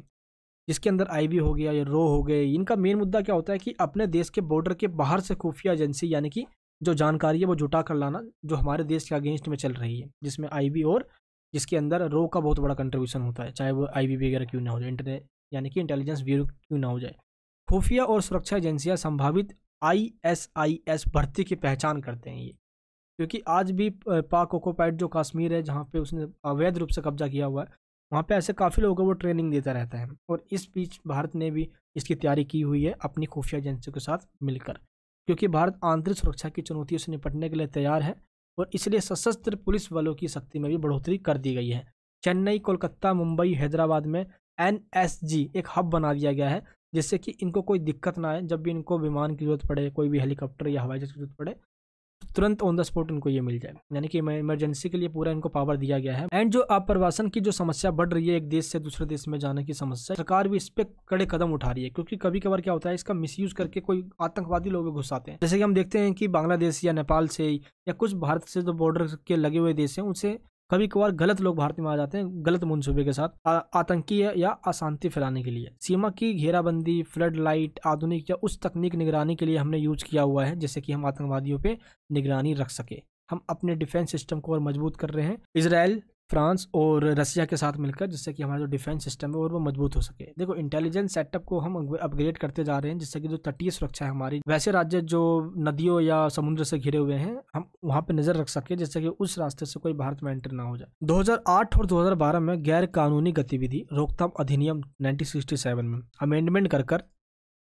जिसके अंदर आईबी हो गया या रो हो गए, इनका मेन मुद्दा क्या होता है कि अपने देश के बॉर्डर के बाहर से खुफिया एजेंसी यानी कि जो जानकारी है वो जुटा कर लाना, जो हमारे देश के अगेंस्ट में चल रही है, जिसमें आईबी और जिसके अंदर रो का बहुत बड़ा कंट्रीब्यूशन होता है, चाहे वो आईबी वगैरह क्यों ना हो जाए, इंटरनेट यानी कि इंटेलिजेंस ब्यूरो क्यों ना हो जाए। खुफिया और सुरक्षा एजेंसियां संभावित ISIS भर्ती की पहचान करते हैं ये, क्योंकि आज भी पाक ऑक्युपाइड जो कश्मीर है, जहाँ पे उसने अवैध रूप से कब्जा किया हुआ है, वहाँ पे ऐसे काफ़ी लोगों को वो ट्रेनिंग देता रहता है। और इस बीच भारत ने भी इसकी तैयारी की हुई है अपनी खुफिया एजेंसियों के साथ मिलकर, क्योंकि भारत आंतरिक सुरक्षा की चुनौतियों से निपटने के लिए तैयार है और इसलिए सशस्त्र पुलिस बलों की शक्ति में भी बढ़ोतरी कर दी गई है। चेन्नई, कोलकाता, मुंबई, हैदराबाद में NSG एक हब बना दिया गया है, जिससे कि इनको कोई दिक्कत ना आए। जब भी इनको विमान की जरूरत पड़े, कोई भी हेलीकॉप्टर या हवाई जहाज की जरूरत पड़े, तुरंत ऑन द स्पॉट इनको ये मिल जाए, यानी कि इमरजेंसी के लिए पूरा इनको पावर दिया गया है। एंड जो अप्रवासन की जो समस्या बढ़ रही है, एक देश से दूसरे देश में जाने की समस्या, सरकार भी इस पे कड़े कदम उठा रही है, क्योंकि कभी कभार क्या होता है, इसका मिसयूज करके कोई आतंकवादी लोग घुस आते हैं। जैसे कि हम देखते हैं कि बांग्लादेश या नेपाल से या कुछ भारत से जो बॉर्डर के लगे हुए देश हैं, उनसे कभी कभार गलत लोग भारत में आ जाते हैं, गलत मंसूबे के साथ आतंकी या अशांति फैलाने के लिए। सीमा की घेराबंदी, फ्लड लाइट, आधुनिक या उस तकनीक निगरानी के लिए हमने यूज किया हुआ है, जिससे कि हम आतंकवादियों पे निगरानी रख सके। हम अपने डिफेंस सिस्टम को और मजबूत कर रहे हैं इजराइल, फ्रांस और रसिया के साथ मिलकर, जिससे कि हमारा जो डिफेंस सिस्टम है और वो मजबूत हो सके। देखो, इंटेलिजेंस सेटअप को हम अपग्रेड करते जा रहे हैं, जिससे कि जो तटीय सुरक्षा है हमारी, वैसे राज्य जो नदियों या समुद्र से घिरे हुए हैं, हम वहां पे नजर रख सके, जिससे कि उस रास्ते से कोई भारत में एंटर ना हो जाए। 2008 और 2012 में गैर कानूनी गतिविधि रोकथाम अधिनियम 1967 में अमेंडमेंट कर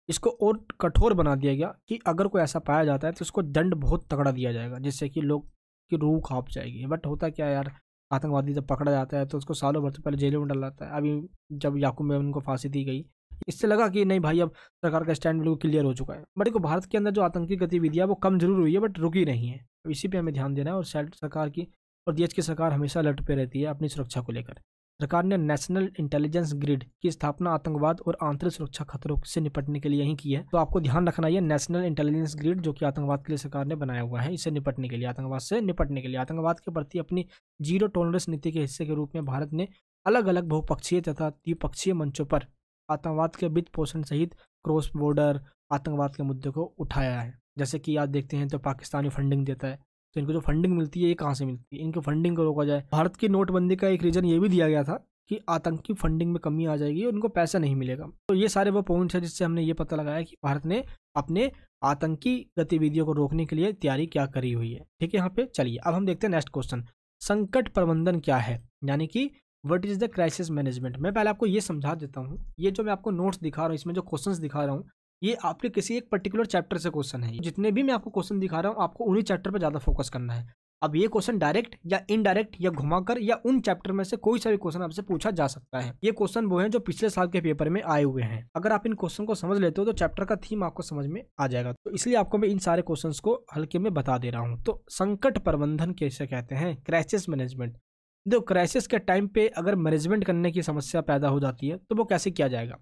इसको और कठोर बना दिया गया कि अगर कोई ऐसा पाया जाता है तो उसको दंड बहुत तगड़ा दिया जाएगा, जिससे कि लोग की रूह कांप जाएगी। बट होता क्या है यार, आतंकवादी जब पकड़ा जाता है तो उसको सालों भर से पहले जेलों में डाला जाता है। अभी जब याकूब में उनको फांसी दी गई, इससे लगा कि नहीं भाई, अब सरकार का स्टैंड बिल्कुल क्लियर हो चुका है। बट देखो, भारत के अंदर जो आतंकी गतिविधियां वो कम जरूर हुई है, बट रुकी नहीं है। अब इसी पे हमें ध्यान देना है, और सरकार की और देश की सरकार हमेशा अलर्ट पे रहती है अपनी सुरक्षा को लेकर। सरकार ने नेशनल इंटेलिजेंस ग्रिड की स्थापना आतंकवाद और आंतरिक सुरक्षा खतरों से निपटने के लिए ही की है। तो आपको ध्यान रखना है, नेशनल इंटेलिजेंस ग्रिड जो कि आतंकवाद के लिए सरकार ने बनाया हुआ है, इसे निपटने के लिए, आतंकवाद से निपटने के लिए। आतंकवाद के प्रति अपनी जीरो टॉलरेंस नीति के हिस्से के रूप में भारत ने अलग अलग बहुपक्षीय तथा द्विपक्षीय मंचों पर आतंकवाद के वित्त पोषण सहित क्रॉस बॉर्डर आतंकवाद के मुद्दे को उठाया है। जैसे कि आज देखते हैं तो पाकिस्तानी फंडिंग देता है, तो इनको जो फंडिंग मिलती है ये कहाँ से मिलती है, इनकी फंडिंग को रोका जाए। भारत की नोटबंदी का एक रीजन ये भी दिया गया था कि आतंकी फंडिंग में कमी आ जाएगी और उनको पैसा नहीं मिलेगा। तो ये सारे वो पॉइंट्स है जिससे हमने ये पता लगाया कि भारत ने अपने आतंकी गतिविधियों को रोकने के लिए तैयारी क्या करी हुई है। ठीक है, यहाँ पे चलिए अब हम देखते हैं नेक्स्ट क्वेश्चन, संकट प्रबंधन क्या है, यानी कि what is the crisis management. मैं पहले आपको ये समझा देता हूँ, ये जो मैं आपको नोट्स दिखा रहा हूँ, इसमें जो क्वेश्चंस दिखा रहा हूँ, ये आपके किसी एक पर्टिकुलर चैप्टर से क्वेश्चन है। जितने भी मैं आपको क्वेश्चन दिखा रहा हूँ, आपको उन्हीं चैप्टर पर ज्यादा फोकस करना है। अब ये क्वेश्चन डायरेक्ट या इनडायरेक्ट या घुमाकर या उन चैप्टर में से कोई सा भी क्वेश्चन आपसे पूछा जा सकता है। ये क्वेश्चन वो हैं जो पिछले साल के पेपर में आए हुए हैं। अगर आप इन क्वेश्चन को समझ लेते हो तो चैप्टर का थीम आपको समझ में आ जाएगा। तो इसलिए आपको मैं इन सारे क्वेश्चंस को हल्के में बता दे रहा हूँ। तो संकट प्रबंधन कैसे कहते हैं, क्राइसिस मैनेजमेंट। देखो, क्राइसिस के टाइम पे अगर मैनेजमेंट करने की समस्या पैदा हो जाती है तो वो कैसे किया जाएगा।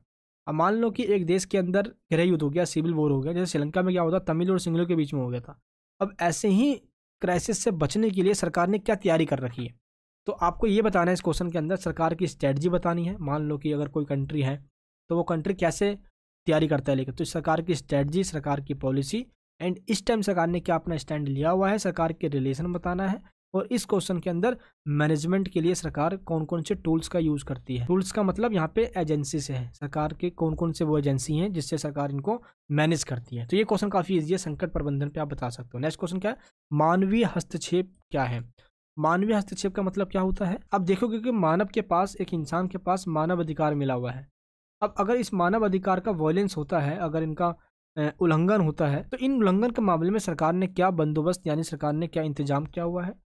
अब मान लो कि एक देश के अंदर गृह युद्ध हो गया, सिविल वॉर हो गया, जैसे श्रीलंका में क्या होता, तमिल और सिंगलों के बीच में हो गया था। अब ऐसे ही क्राइसिस से बचने के लिए सरकार ने क्या तैयारी कर रखी है, तो आपको ये बताना है इस क्वेश्चन के अंदर। सरकार की स्ट्रेटजी बतानी है। मान लो कि अगर कोई कंट्री है तो वो कंट्री कैसे तैयारी करता है लेकर, तो सरकार की स्ट्रेटजी, सरकार की पॉलिसी, एंड इस टाइम सरकार ने क्या अपना स्टैंड लिया हुआ है, सरकार के रिलेशन बताना है। और इस क्वेश्चन के अंदर मैनेजमेंट के लिए सरकार कौन कौन से टूल्स का यूज करती है। टूल्स का मतलब यहाँ पे एजेंसी से है, सरकार के कौन कौन से वो एजेंसी हैं जिससे सरकार इनको मैनेज करती है। तो ये क्वेश्चन काफी इजी है, संकट प्रबंधन पे आप बता सकते हो। नेक्स्ट क्वेश्चन क्या है, मानवीय हस्तक्षेप क्या है। मानवीय हस्तक्षेप का मतलब क्या होता है। अब देखोगे कि मानव के पास, एक इंसान के पास मानव अधिकार मिला हुआ है। अब अगर इस मानव अधिकार का वॉयलेंस होता है, अगर इनका उल्लंघन होता है, तो इन उल्लंघन के मामले में सरकार ने क्या बंदोबस्त, यानी सरकार ने क्या इंतजाम किया हुआ है।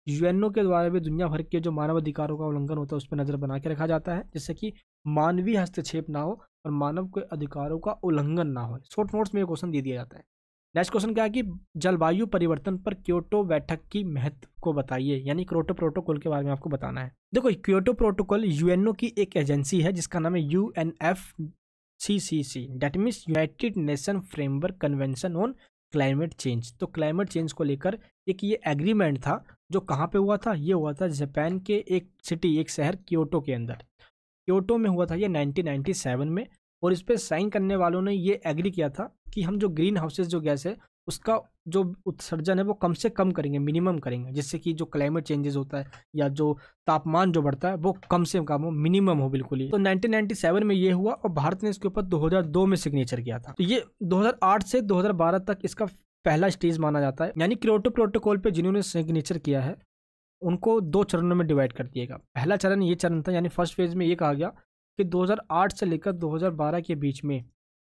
यूएनओ के द्वारा भी दुनिया भर के जो मानव अधिकारों का उल्लंघन होता है उस पर नजर बना के रखा जाता है, जिससे कि मानवीय हस्तक्षेप ना हो और मानव के अधिकारों का उल्लंघन ना हो। शॉर्ट नोट्स में ये क्वेश्चन दे दिया जाता है। नेक्स्ट क्वेश्चन क्या है कि जलवायु परिवर्तन पर क्योटो बैठक की महत्व को बताइए, यानी क्योटो प्रोटोकॉल के बारे में आपको बताना है। देखो, क्योटो प्रोटोकॉल यूएनओ की एक एजेंसी है जिसका नाम है UNFCCC, that means United nation framework convention on climate change. तो क्लाइमेट चेंज को लेकर एक ये एग्रीमेंट था जो कहाँ पे हुआ था, ये हुआ था जापान के एक सिटी, एक शहर क्योटो के अंदर। क्योटो में हुआ था ये 1997 में, और इस पे साइन करने वालों ने ये एग्री किया था कि हम जो ग्रीन हाउसेज जो गैस है उसका जो उत्सर्जन है वो कम से कम करेंगे, मिनिमम करेंगे, जिससे कि जो क्लाइमेट चेंजेस होता है या जो तापमान जो बढ़ता है वो कम से कम हो, मिनिमम हो बिल्कुल ही। तो 1997 में ये हुआ और भारत ने इसके ऊपर 2002 में सिग्नेचर किया था। तो ये 2008 से 2012 तक इसका पहला स्टेज माना जाता है। यानी क्योटो प्रोटोकॉल पे जिन्होंने सिग्नेचर किया है उनको 2 चरणों में डिवाइड कर दिएगा। पहला चरण ये चरण था, यानी फर्स्ट फेज में ये कहा गया कि 2008 से लेकर 2012 के बीच में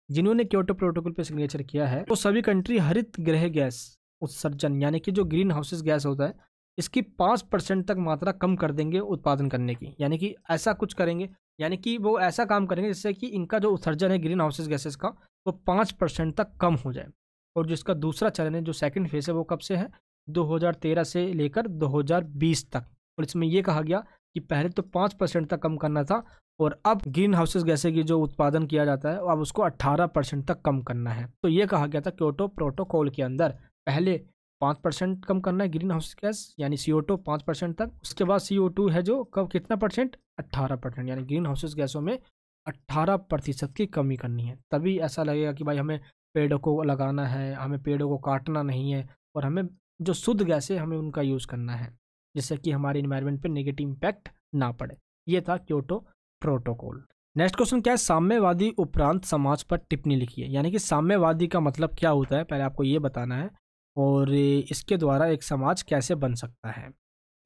जिन्होंने क्योटो प्रोटोकॉल पे सिग्नेचर किया है वो सभी कंट्री हरित गृह गैस उत्सर्जन, यानी कि जो ग्रीन हाउसेज गैस होता है, इसकी 5% तक मात्रा कम कर देंगे उत्पादन करने की। यानी कि ऐसा कुछ करेंगे, यानी कि वो ऐसा काम करेंगे जिससे कि इनका जो उत्सर्जन है ग्रीन हाउसेज गैसेस का वो 5% तक कम हो जाए। और जिसका दूसरा चरण है, जो सेकंड फेज है, वो कब से है, 2013 से लेकर 2020 तक। और इसमें यह कहा गया कि पहले तो 5% तक कम करना था और अब ग्रीन हाउसेज गैसें की जो उत्पादन किया जाता है अब उसको 18% तक कम करना है। तो ये कहा गया था क्योटो प्रोटोकॉल के अंदर, पहले 5% कम करना है ग्रीन हाउस गैस यानी CO2 5% तक, उसके बाद CO2 है जो कब कितना परसेंट, 18%, यानी ग्रीन हाउसेज गैसों में 18% की कमी करनी है। तभी ऐसा लगेगा कि भाई हमें पेड़ों को लगाना है, हमें पेड़ों को काटना नहीं है, और हमें जो शुद्ध गैस है हमें उनका यूज़ करना है जिससे कि हमारे इन्वायरमेंट पे नेगेटिव इम्पैक्ट ना पड़े। ये था क्योटो प्रोटोकॉल। नेक्स्ट क्वेश्चन क्या है, साम्यवादी उपरांत समाज पर टिप्पणी लिखिए। यानी कि साम्यवादी का मतलब क्या होता है पहले आपको ये बताना है, और इसके द्वारा एक समाज कैसे बन सकता है,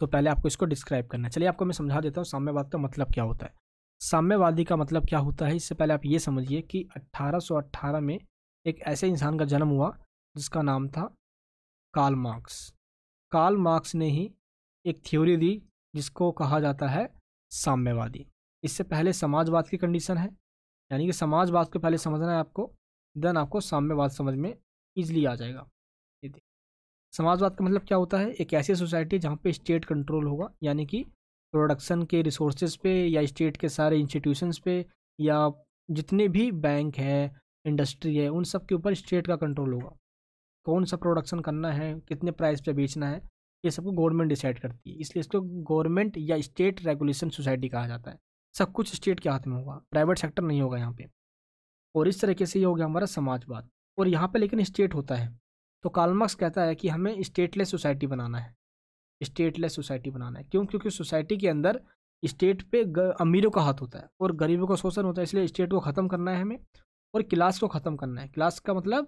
तो पहले आपको इसको डिस्क्राइब करना है। चलिए आपको मैं समझा देता हूँ साम्यवाद का मतलब क्या होता है। साम्यवादी का मतलब क्या होता है, इससे पहले आप ये समझिए कि 1818 में एक ऐसे इंसान का जन्म हुआ जिसका नाम था कार्ल मार्क्स। कार्ल मार्क्स ने ही एक थ्योरी दी जिसको कहा जाता है साम्यवादी। इससे पहले समाजवाद की कंडीशन है, यानी कि समाजवाद को पहले समझना है आपको, देन आपको साम्यवाद समझ में ईजिली आ जाएगा। समाजवाद का मतलब क्या होता है, एक ऐसी सोसाइटी जहाँ पे स्टेट कंट्रोल होगा, यानी कि प्रोडक्शन के रिसोर्सेज पे या स्टेट के सारे इंस्टीट्यूशंस पे या जितने भी बैंक है, इंडस्ट्री है, उन सब के ऊपर स्टेट का कंट्रोल होगा। कौन सा प्रोडक्शन करना है, कितने प्राइस पे बेचना है, ये सबको गवर्नमेंट डिसाइड करती है, इसलिए इसको गवर्नमेंट या स्टेट रेगुलेशन सोसाइटी कहा जाता है। सब कुछ स्टेट के हाथ में होगा, प्राइवेट सेक्टर नहीं होगा यहाँ पे। और इस तरीके से ये हो गया हमारा समाजवाद। और यहाँ पे लेकिन स्टेट होता है, तो कार्ल मार्क्स कहता है कि हमें स्टेटलेस सोसाइटी बनाना है। स्टेटलेस सोसाइटी बनाना है क्यों, क्योंकि सोसाइटी के अंदर स्टेट पे अमीरों का हाथ होता है और गरीबों का शोषण होता है, इसलिए स्टेट को ख़त्म करना है हमें और क्लास को ख़त्म करना है। क्लास का मतलब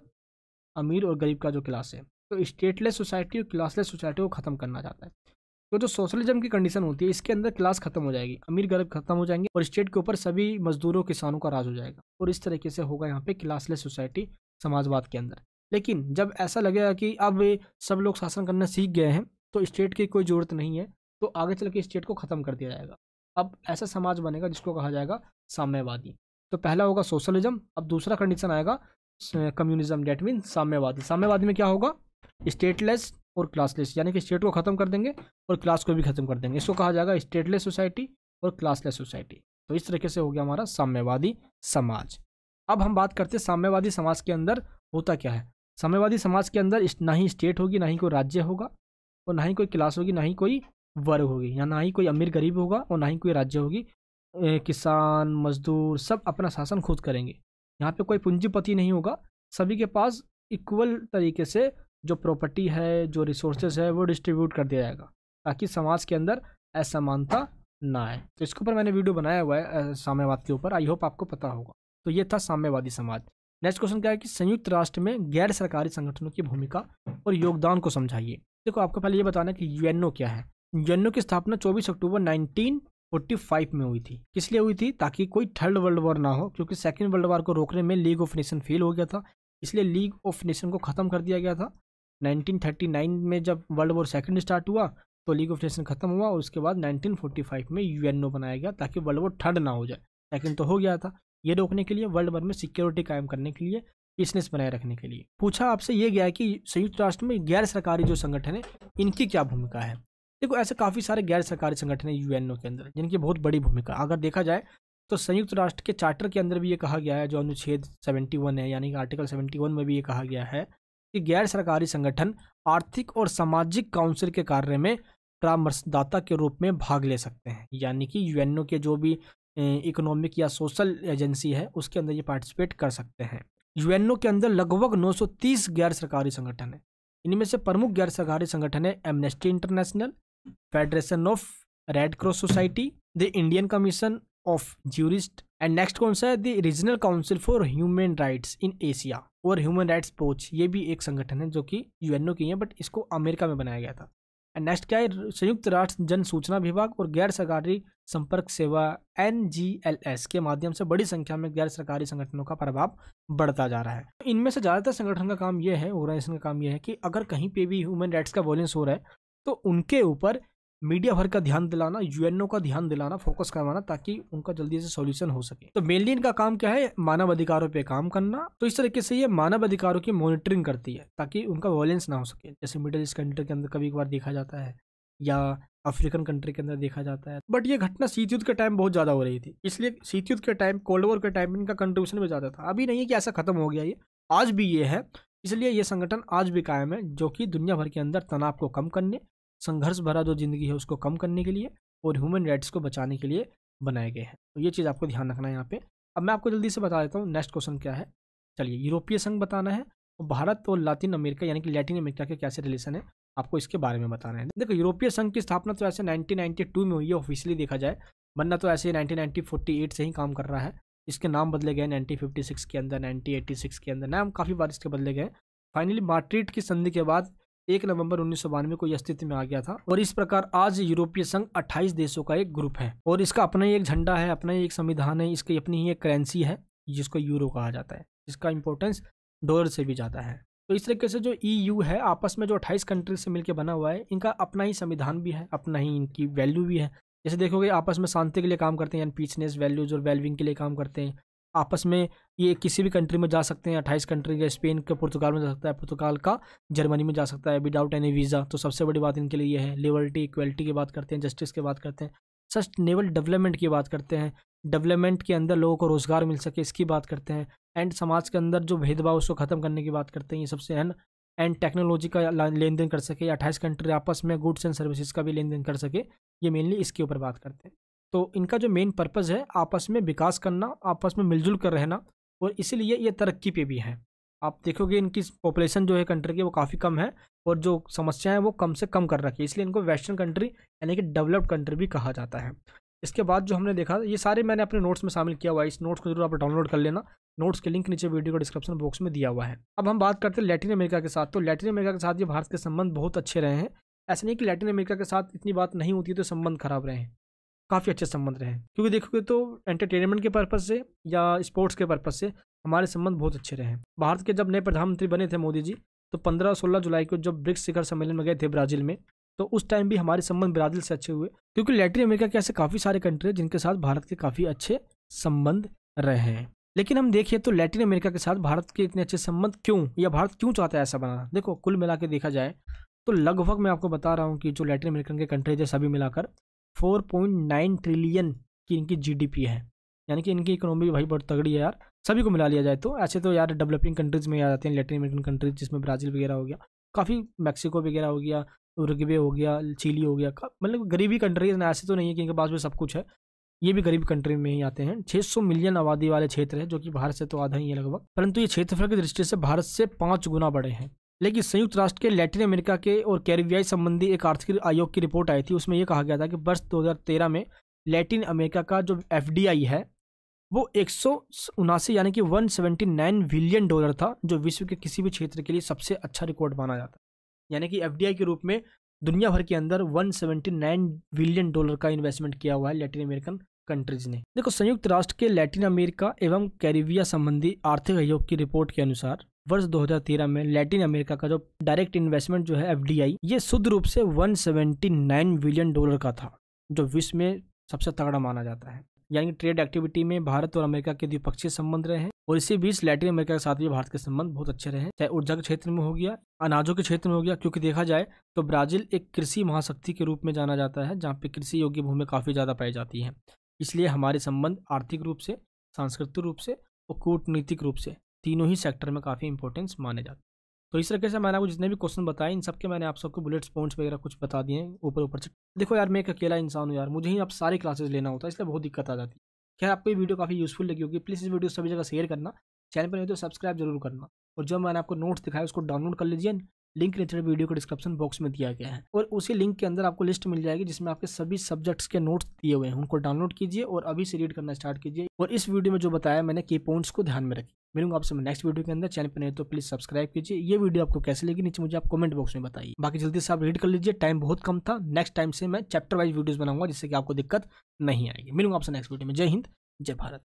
अमीर और गरीब का जो क्लास है, तो स्टेटलेस सोसाइटी और क्लासलेस सोसाइटी को ख़त्म करना चाहता है। तो जो सोशलिज्म की कंडीशन होती है इसके अंदर क्लास खत्म हो जाएगी, अमीर गरीब खत्म हो जाएंगे और स्टेट के ऊपर सभी मजदूरों किसानों का राज हो जाएगा। और इस तरीके से होगा यहाँ पे क्लासलेस सोसाइटी समाजवाद के अंदर। लेकिन जब ऐसा लगेगा कि अब सब लोग शासन करना सीख गए हैं तो स्टेट की कोई ज़रूरत नहीं है, तो आगे चल के स्टेट को ख़त्म कर दिया जाएगा। अब ऐसा समाज बनेगा जिसको कहा जाएगा साम्यवादी। तो पहला होगा सोशलिज्म, अब दूसरा कंडीशन आएगा कम्युनिज्म, डेट मीन साम्यवादी। साम्यवादी में क्या होगा, स्टेटलेस और क्लासलेस, यानी कि स्टेट को खत्म कर देंगे और क्लास को भी खत्म कर देंगे। इसको कहा जाएगा स्टेटलेस सोसाइटी और क्लासलेस सोसाइटी। तो इस तरीके से हो गया हमारा साम्यवादी समाज। अब हम बात करते हैं साम्यवादी समाज के अंदर होता क्या है। साम्यवादी समाज के अंदर ना ही स्टेट होगी, ना ही कोई राज्य होगा, और ना ही कोई क्लास होगी, ना ही कोई वर्ग होगी, या ना ही कोई अमीर गरीब होगा और ना ही कोई राज्य होगी। किसान मजदूर सब अपना शासन खुद करेंगे। यहाँ पे कोई पूंजीपति नहीं होगा, सभी के पास इक्वल तरीके से जो प्रॉपर्टी है, जो रिसोर्सेज है, वो डिस्ट्रीब्यूट कर दिया जाएगा ताकि समाज के अंदर असमानता ना आए। तो इसके ऊपर मैंने वीडियो बनाया हुआ है साम्यवाद के ऊपर, आई होप आपको पता होगा। तो ये था साम्यवादी समाज। नेक्स्ट क्वेश्चन क्या है कि संयुक्त राष्ट्र में गैर सरकारी संगठनों की भूमिका और योगदान को समझाइए। देखो आपको पहले ये बताना है कि यूएनओ क्या है। यूएनओ की स्थापना 24 अक्टूबर 1945 में हुई थी। किस लिए हुई थी, ताकि कोई थर्ड वर्ल्ड वॉर ना हो, क्योंकि सेकेंड वर्ल्ड वॉर को रोकने में लीग ऑफ नेशन फेल हो गया था, इसलिए लीग ऑफ नेशन को ख़त्म कर दिया गया था। 1939 में जब वर्ल्ड वॉर सेकंड स्टार्ट हुआ तो लीग ऑफ नेशन खत्म हुआ और उसके बाद 1945 में यूएनओ बनाया गया ताकि वर्ल्ड वॉर थर्ड ना हो जाए। सेकंड तो हो गया था, ये रोकने के लिए वर्ल्ड वॉर में सिक्योरिटी कायम करने के लिए पीसनेस बनाए रखने के लिए। पूछा आपसे ये गया है कि संयुक्त राष्ट्र में गैर सरकारी जो संगठन है इनकी क्या भूमिका है। देखो ऐसे काफ़ी सारे गैर सरकारी संगठन है यूएनओ के अंदर जिनकी बहुत बड़ी भूमिका अगर देखा जाए तो संयुक्त राष्ट्र के चार्टर के अंदर भी ये कहा गया है, जो अनुच्छेद 71 है यानी कि आर्टिकल 71 में भी ये कहा गया है कि गैर सरकारी संगठन आर्थिक और सामाजिक काउंसिल के कार्य में परामर्शदाता के रूप में भाग ले सकते हैं। यानी कि यूएनओ के जो भी इकोनॉमिक या सोशल एजेंसी है उसके अंदर ये पार्टिसिपेट कर सकते हैं। यूएनओ के अंदर लगभग 930 गैर सरकारी संगठन है। इनमें से प्रमुख गैर सरकारी संगठन है amnesty international, federation of red cross society, the Indian commission of jurist and next कौन सा है the regional council for human rights in Asia और ह्यूमन राइट्स वॉच। ये भी एक संगठन है जो कि यूएनओ की है बट इसको अमेरिका में बनाया गया था। एंड नेक्स्ट क्या है संयुक्त राष्ट्र जन सूचना विभाग और गैर सरकारी संपर्क सेवा NGLS के माध्यम से बड़ी संख्या में गैर सरकारी संगठनों का प्रभाव बढ़ता जा रहा है। इनमें से ज़्यादातर संगठन का काम यह है, ऑर्गेनाइजेशन का काम यह है कि अगर कहीं पे भी ह्यूमन राइट्स का वॉयलेंस हो रहा है तो उनके ऊपर मीडिया भर का ध्यान दिलाना, यूएनओ का ध्यान दिलाना, फोकस करवाना ताकि उनका जल्दी से सॉल्यूशन हो सके। तो मेनली इनका काम क्या है, मानव अधिकारों पे काम करना। तो इस तरीके से ये मानव अधिकारों की मॉनिटरिंग करती है ताकि उनका वॉयलेंस ना हो सके। जैसे मिडिल ईस्ट कंट्री के अंदर कभी कभार देखा जाता है या अफ्रीकन कंट्री के अंदर देखा जाता है। बट ये घटना शीत युद्ध के टाइम बहुत ज़्यादा हो रही थी, इसलिए शीत युद्ध के टाइम, कोल्ड वॉर के टाइम इनका कंट्रीब्यूशन भी ज़्यादा था। अभी नहीं है कि ऐसा खत्म हो गया, ये आज भी ये है। इसलिए ये संगठन आज भी कायम है जो कि दुनिया भर के अंदर तनाव को कम करने, संघर्ष भरा जो जिंदगी है उसको कम करने के लिए और ह्यूमन राइट्स को बचाने के लिए बनाए गए हैं। तो ये चीज़ आपको ध्यान रखना है यहाँ पे। अब मैं आपको जल्दी से बता देता हूँ नेक्स्ट क्वेश्चन क्या है। चलिए, यूरोपीय संघ बताना है और भारत और लातिन अमेरिका यानी कि लैटिन अमेरिका के कैसे रिलेशन है आपको इसके बारे में बताना है। देखो, यूरोपीय संघ की स्थापना तो ऐसे 1992 में हुई है ऑफिशियली देखा जाए, वरना तो ऐसे 1948 से ही काम कर रहा है। इसके नाम बदले गए 1956 के अंदर, 1986 के अंदर, नाम काफ़ी बार इसके बदले गए। फाइनली माड्रिड की संधि के बाद 1 नवंबर 1992 को यह अस्तित्व में आ गया था। और इस प्रकार आज यूरोपीय संघ 28 देशों का एक ग्रुप है और इसका अपना ही एक झंडा है, अपना ही एक संविधान है, इसकी अपनी ही एक करेंसी है जिसको यूरो कहा जाता है, जिसका इंपॉर्टेंस डॉलर से भी ज़्यादा है। तो इस तरीके से जो EU है आपस में जो 28 कंट्री से मिलकर बना हुआ है, इनका अपना ही संविधान भी है, अपना ही इनकी वैल्यू भी है। जैसे देखोगे आपस में शांति के लिए काम करते हैं, यानी पीसनेस, वैल्यूज और वेलबिंग के लिए काम करते हैं। आपस में ये किसी भी कंट्री में जा सकते हैं, 28 कंट्री का, स्पेन का पुर्तगाल में जा सकता है, पुर्तगाल का जर्मनी में जा सकता है विदाउट एनी वीज़ा। तो सबसे बड़ी बात इनके लिए ये है। लिबर्टी, इक्वलिटी की बात करते हैं, जस्टिस की बात करते हैं, सस्टेनेबल डेवलपमेंट की बात करते हैं, डेवलपमेंट के अंदर लोगों को रोजगार मिल सके इसकी बात करते हैं, एंड समाज के अंदर जो भेदभाव उसको खत्म करने की बात करते हैं, ये सबसे है। एंड टेक्नोलॉजी का लेन देन कर सके, 28 कंट्री आपस में गुड्स एंड सर्विसेज का भी लेन देन कर सके, ये मेनली इसके ऊपर बात करते हैं। तो इनका जो मेन पर्पज़ है आपस में विकास करना, आपस में मिलजुल कर रहना, और इसीलिए ये तरक्की पे भी है। आप देखोगे इनकी पॉपुलेशन जो है कंट्री की वो काफ़ी कम है और जो समस्याएं वो कम से कम कर रखी है, इसलिए इनको वेस्टर्न कंट्री यानी कि डेवलप्ड कंट्री भी कहा जाता है। इसके बाद जो हमने देखा, ये सारे मैंने अपने नोट्स में शामिल किया हुआ है, इस नोट्स को जरूर आप डाउनलोड कर लेना। नोट्स के लिंक नीचे वीडियो को डिस्क्रिप्शन बॉक्स में दिया हुआ है। अब हम बात करते हैं लैटिन अमेरिका के साथ। तो लैटिन अमेरिका के साथ ये भारत के संबंध बहुत अच्छे रहे हैं। ऐसा नहीं कि लैटिन अमेरिका के साथ इतनी बात नहीं होती तो संबंध खराब रहे हैं, काफ़ी अच्छे संबंध रहे हैं। क्योंकि देखोगे तो एंटरटेनमेंट के पर्पज़ से या स्पोर्ट्स के पर्पज़ से हमारे संबंध बहुत अच्छे रहे हैं। भारत के जब नए प्रधानमंत्री बने थे मोदी जी, तो 15-16 जुलाई को जब ब्रिक्स शिखर सम्मेलन में गए थे ब्राज़ील में, तो उस टाइम भी हमारे संबंध ब्राज़ील से अच्छे हुए। क्योंकि लैटिन अमेरिका के ऐसे काफ़ी सारे कंट्री हैं जिनके साथ भारत के काफ़ी अच्छे संबंध रहे हैं। लेकिन हम देखिए तो लैटिन अमेरिका के साथ भारत के इतने अच्छे संबंध क्यों, या भारत क्यों चाहता है ऐसा बनाना। देखो, कुल मिला के देखा जाए तो लगभग मैं आपको बता रहा हूँ कि जो लैटिन अमेरिकन के कंट्रीज है सभी मिलाकर 4.9 ट्रिलियन की इनकी GDP है, यानी कि इनकी इकोनॉमी भाई बहुत तगड़ी है यार, सभी को मिला लिया जाए तो। ऐसे तो यार डेवलपिंग कंट्रीज में आ जाते हैं लैटिन अमेरिकन कंट्रीज, जिसमें ब्राज़ील वगैरह हो गया, काफ़ी मैक्सिको वगैरह हो गया, उरुग्वे हो गया, चिली हो गया, मतलब गरीबी कंट्रीज ना, ऐसे तो नहीं है कि इनके पास में सब कुछ है, ये भी गरीब कंट्री में ही आते हैं। 600 मिलियन आबादी वाले क्षेत्र है जो कि भारत से तो आधा ही है लगभग, परंतु ये क्षेत्रफल की दृष्टि से भारत से 5 गुना बड़े हैं। लेकिन संयुक्त राष्ट्र के लैटिन अमेरिका के और कैरिबियाई संबंधी एक आर्थिक आयोग की रिपोर्ट आई थी, उसमें यह कहा गया था कि वर्ष 2013 में लैटिन अमेरिका का जो FDI है वो 179 यानी कि $179 बिलियन था, जो विश्व के किसी भी क्षेत्र के लिए सबसे अच्छा रिकॉर्ड माना जाता है। यानी कि FDI के रूप में दुनिया भर के अंदर $179 बिलियन का इन्वेस्टमेंट किया हुआ है लैटिन अमेरिकन कंट्रीज ने। देखो, संयुक्त राष्ट्र के लैटिन अमेरिका एवं कैरिबिया संबंधी आर्थिक आयोग की रिपोर्ट के अनुसार वर्ष 2013 में लैटिन अमेरिका का जो डायरेक्ट इन्वेस्टमेंट जो है FDI, ये शुद्ध रूप से $179 बिलियन का था, जो विश्व में सबसे तगड़ा माना जाता है। यानी ट्रेड एक्टिविटी में भारत और अमेरिका के द्विपक्षीय संबंध रहे हैं। और इसी बीच लैटिन अमेरिका के साथ भी भारत के संबंध बहुत अच्छे रहे, चाहे ऊर्जा के क्षेत्र में हो गया, अनाजों के क्षेत्र में हो गया, क्योंकि देखा जाए तो ब्राज़ील एक कृषि महाशक्ति के रूप में जाना जाता है, जहाँ पे कृषि योग्य भूमि काफ़ी ज़्यादा पाई जाती है। इसलिए हमारे संबंध आर्थिक रूप से, सांस्कृतिक रूप से और कूटनीतिक रूप से तीनों ही सेक्टर में काफ़ी इंपॉर्टेंस माने जाते हैं। तो इस तरीके से मैंने आपको जितने भी क्वेश्चन बताए, इन सबके मैंने आप सबको बुलेट्स पॉइंट्स वगैरह कुछ बता दिए हैं ऊपर से। देखो यार, मैं एक अकेला इंसान हूँ यार, मुझे ही अब सारी क्लासेस लेना होता है, इसलिए बहुत दिक्कत आ जाती है। खैर, आपको ये वीडियो काफ़ी यूजफुल लगी होगी, प्लीज़ इस वीडियो सभी जगह शेयर करना, चैनल पर नहीं तो सब्सक्राइब जरूर करना, और जो मैंने आपको नोट्स दिखाया उसको डाउनलोड कर लीजिए, लिंक नीचे वीडियो के डिस्क्रिप्शन बॉक्स में दिया गया है, और उसी लिंक के अंदर आपको लिस्ट मिल जाएगी जिसमें आपके सभी सब्जेक्ट्स के नोट्स दिए हुए हैं, उनको डाउनलोड कीजिए और अभी से रीड करना स्टार्ट कीजिए। और इस वीडियो में जो बताया मैंने की पॉइंट्स को ध्यान में रखिए। मिलूंगा आपसे नेक्स्ट वीडियो के अंदर, चैनल पर नहीं तो प्लीज सब्सक्राइब कीजिए। ये वीडियो आपको कैसे लगी नीचे मुझे आप कमेंट बॉक्स में बताइए। बाकी जल्दी से आप रीड कर लीजिए, टाइम बहुत कम था, नेक्स्ट टाइम से मैं चैप्टर वाइज वीडियोस बनाऊंगा जिससे कि आपको दिक्कत नहीं आएगी। मिलूंगा आपसे नेक्स्ट वीडियो में। जय हिंद, जय भारत।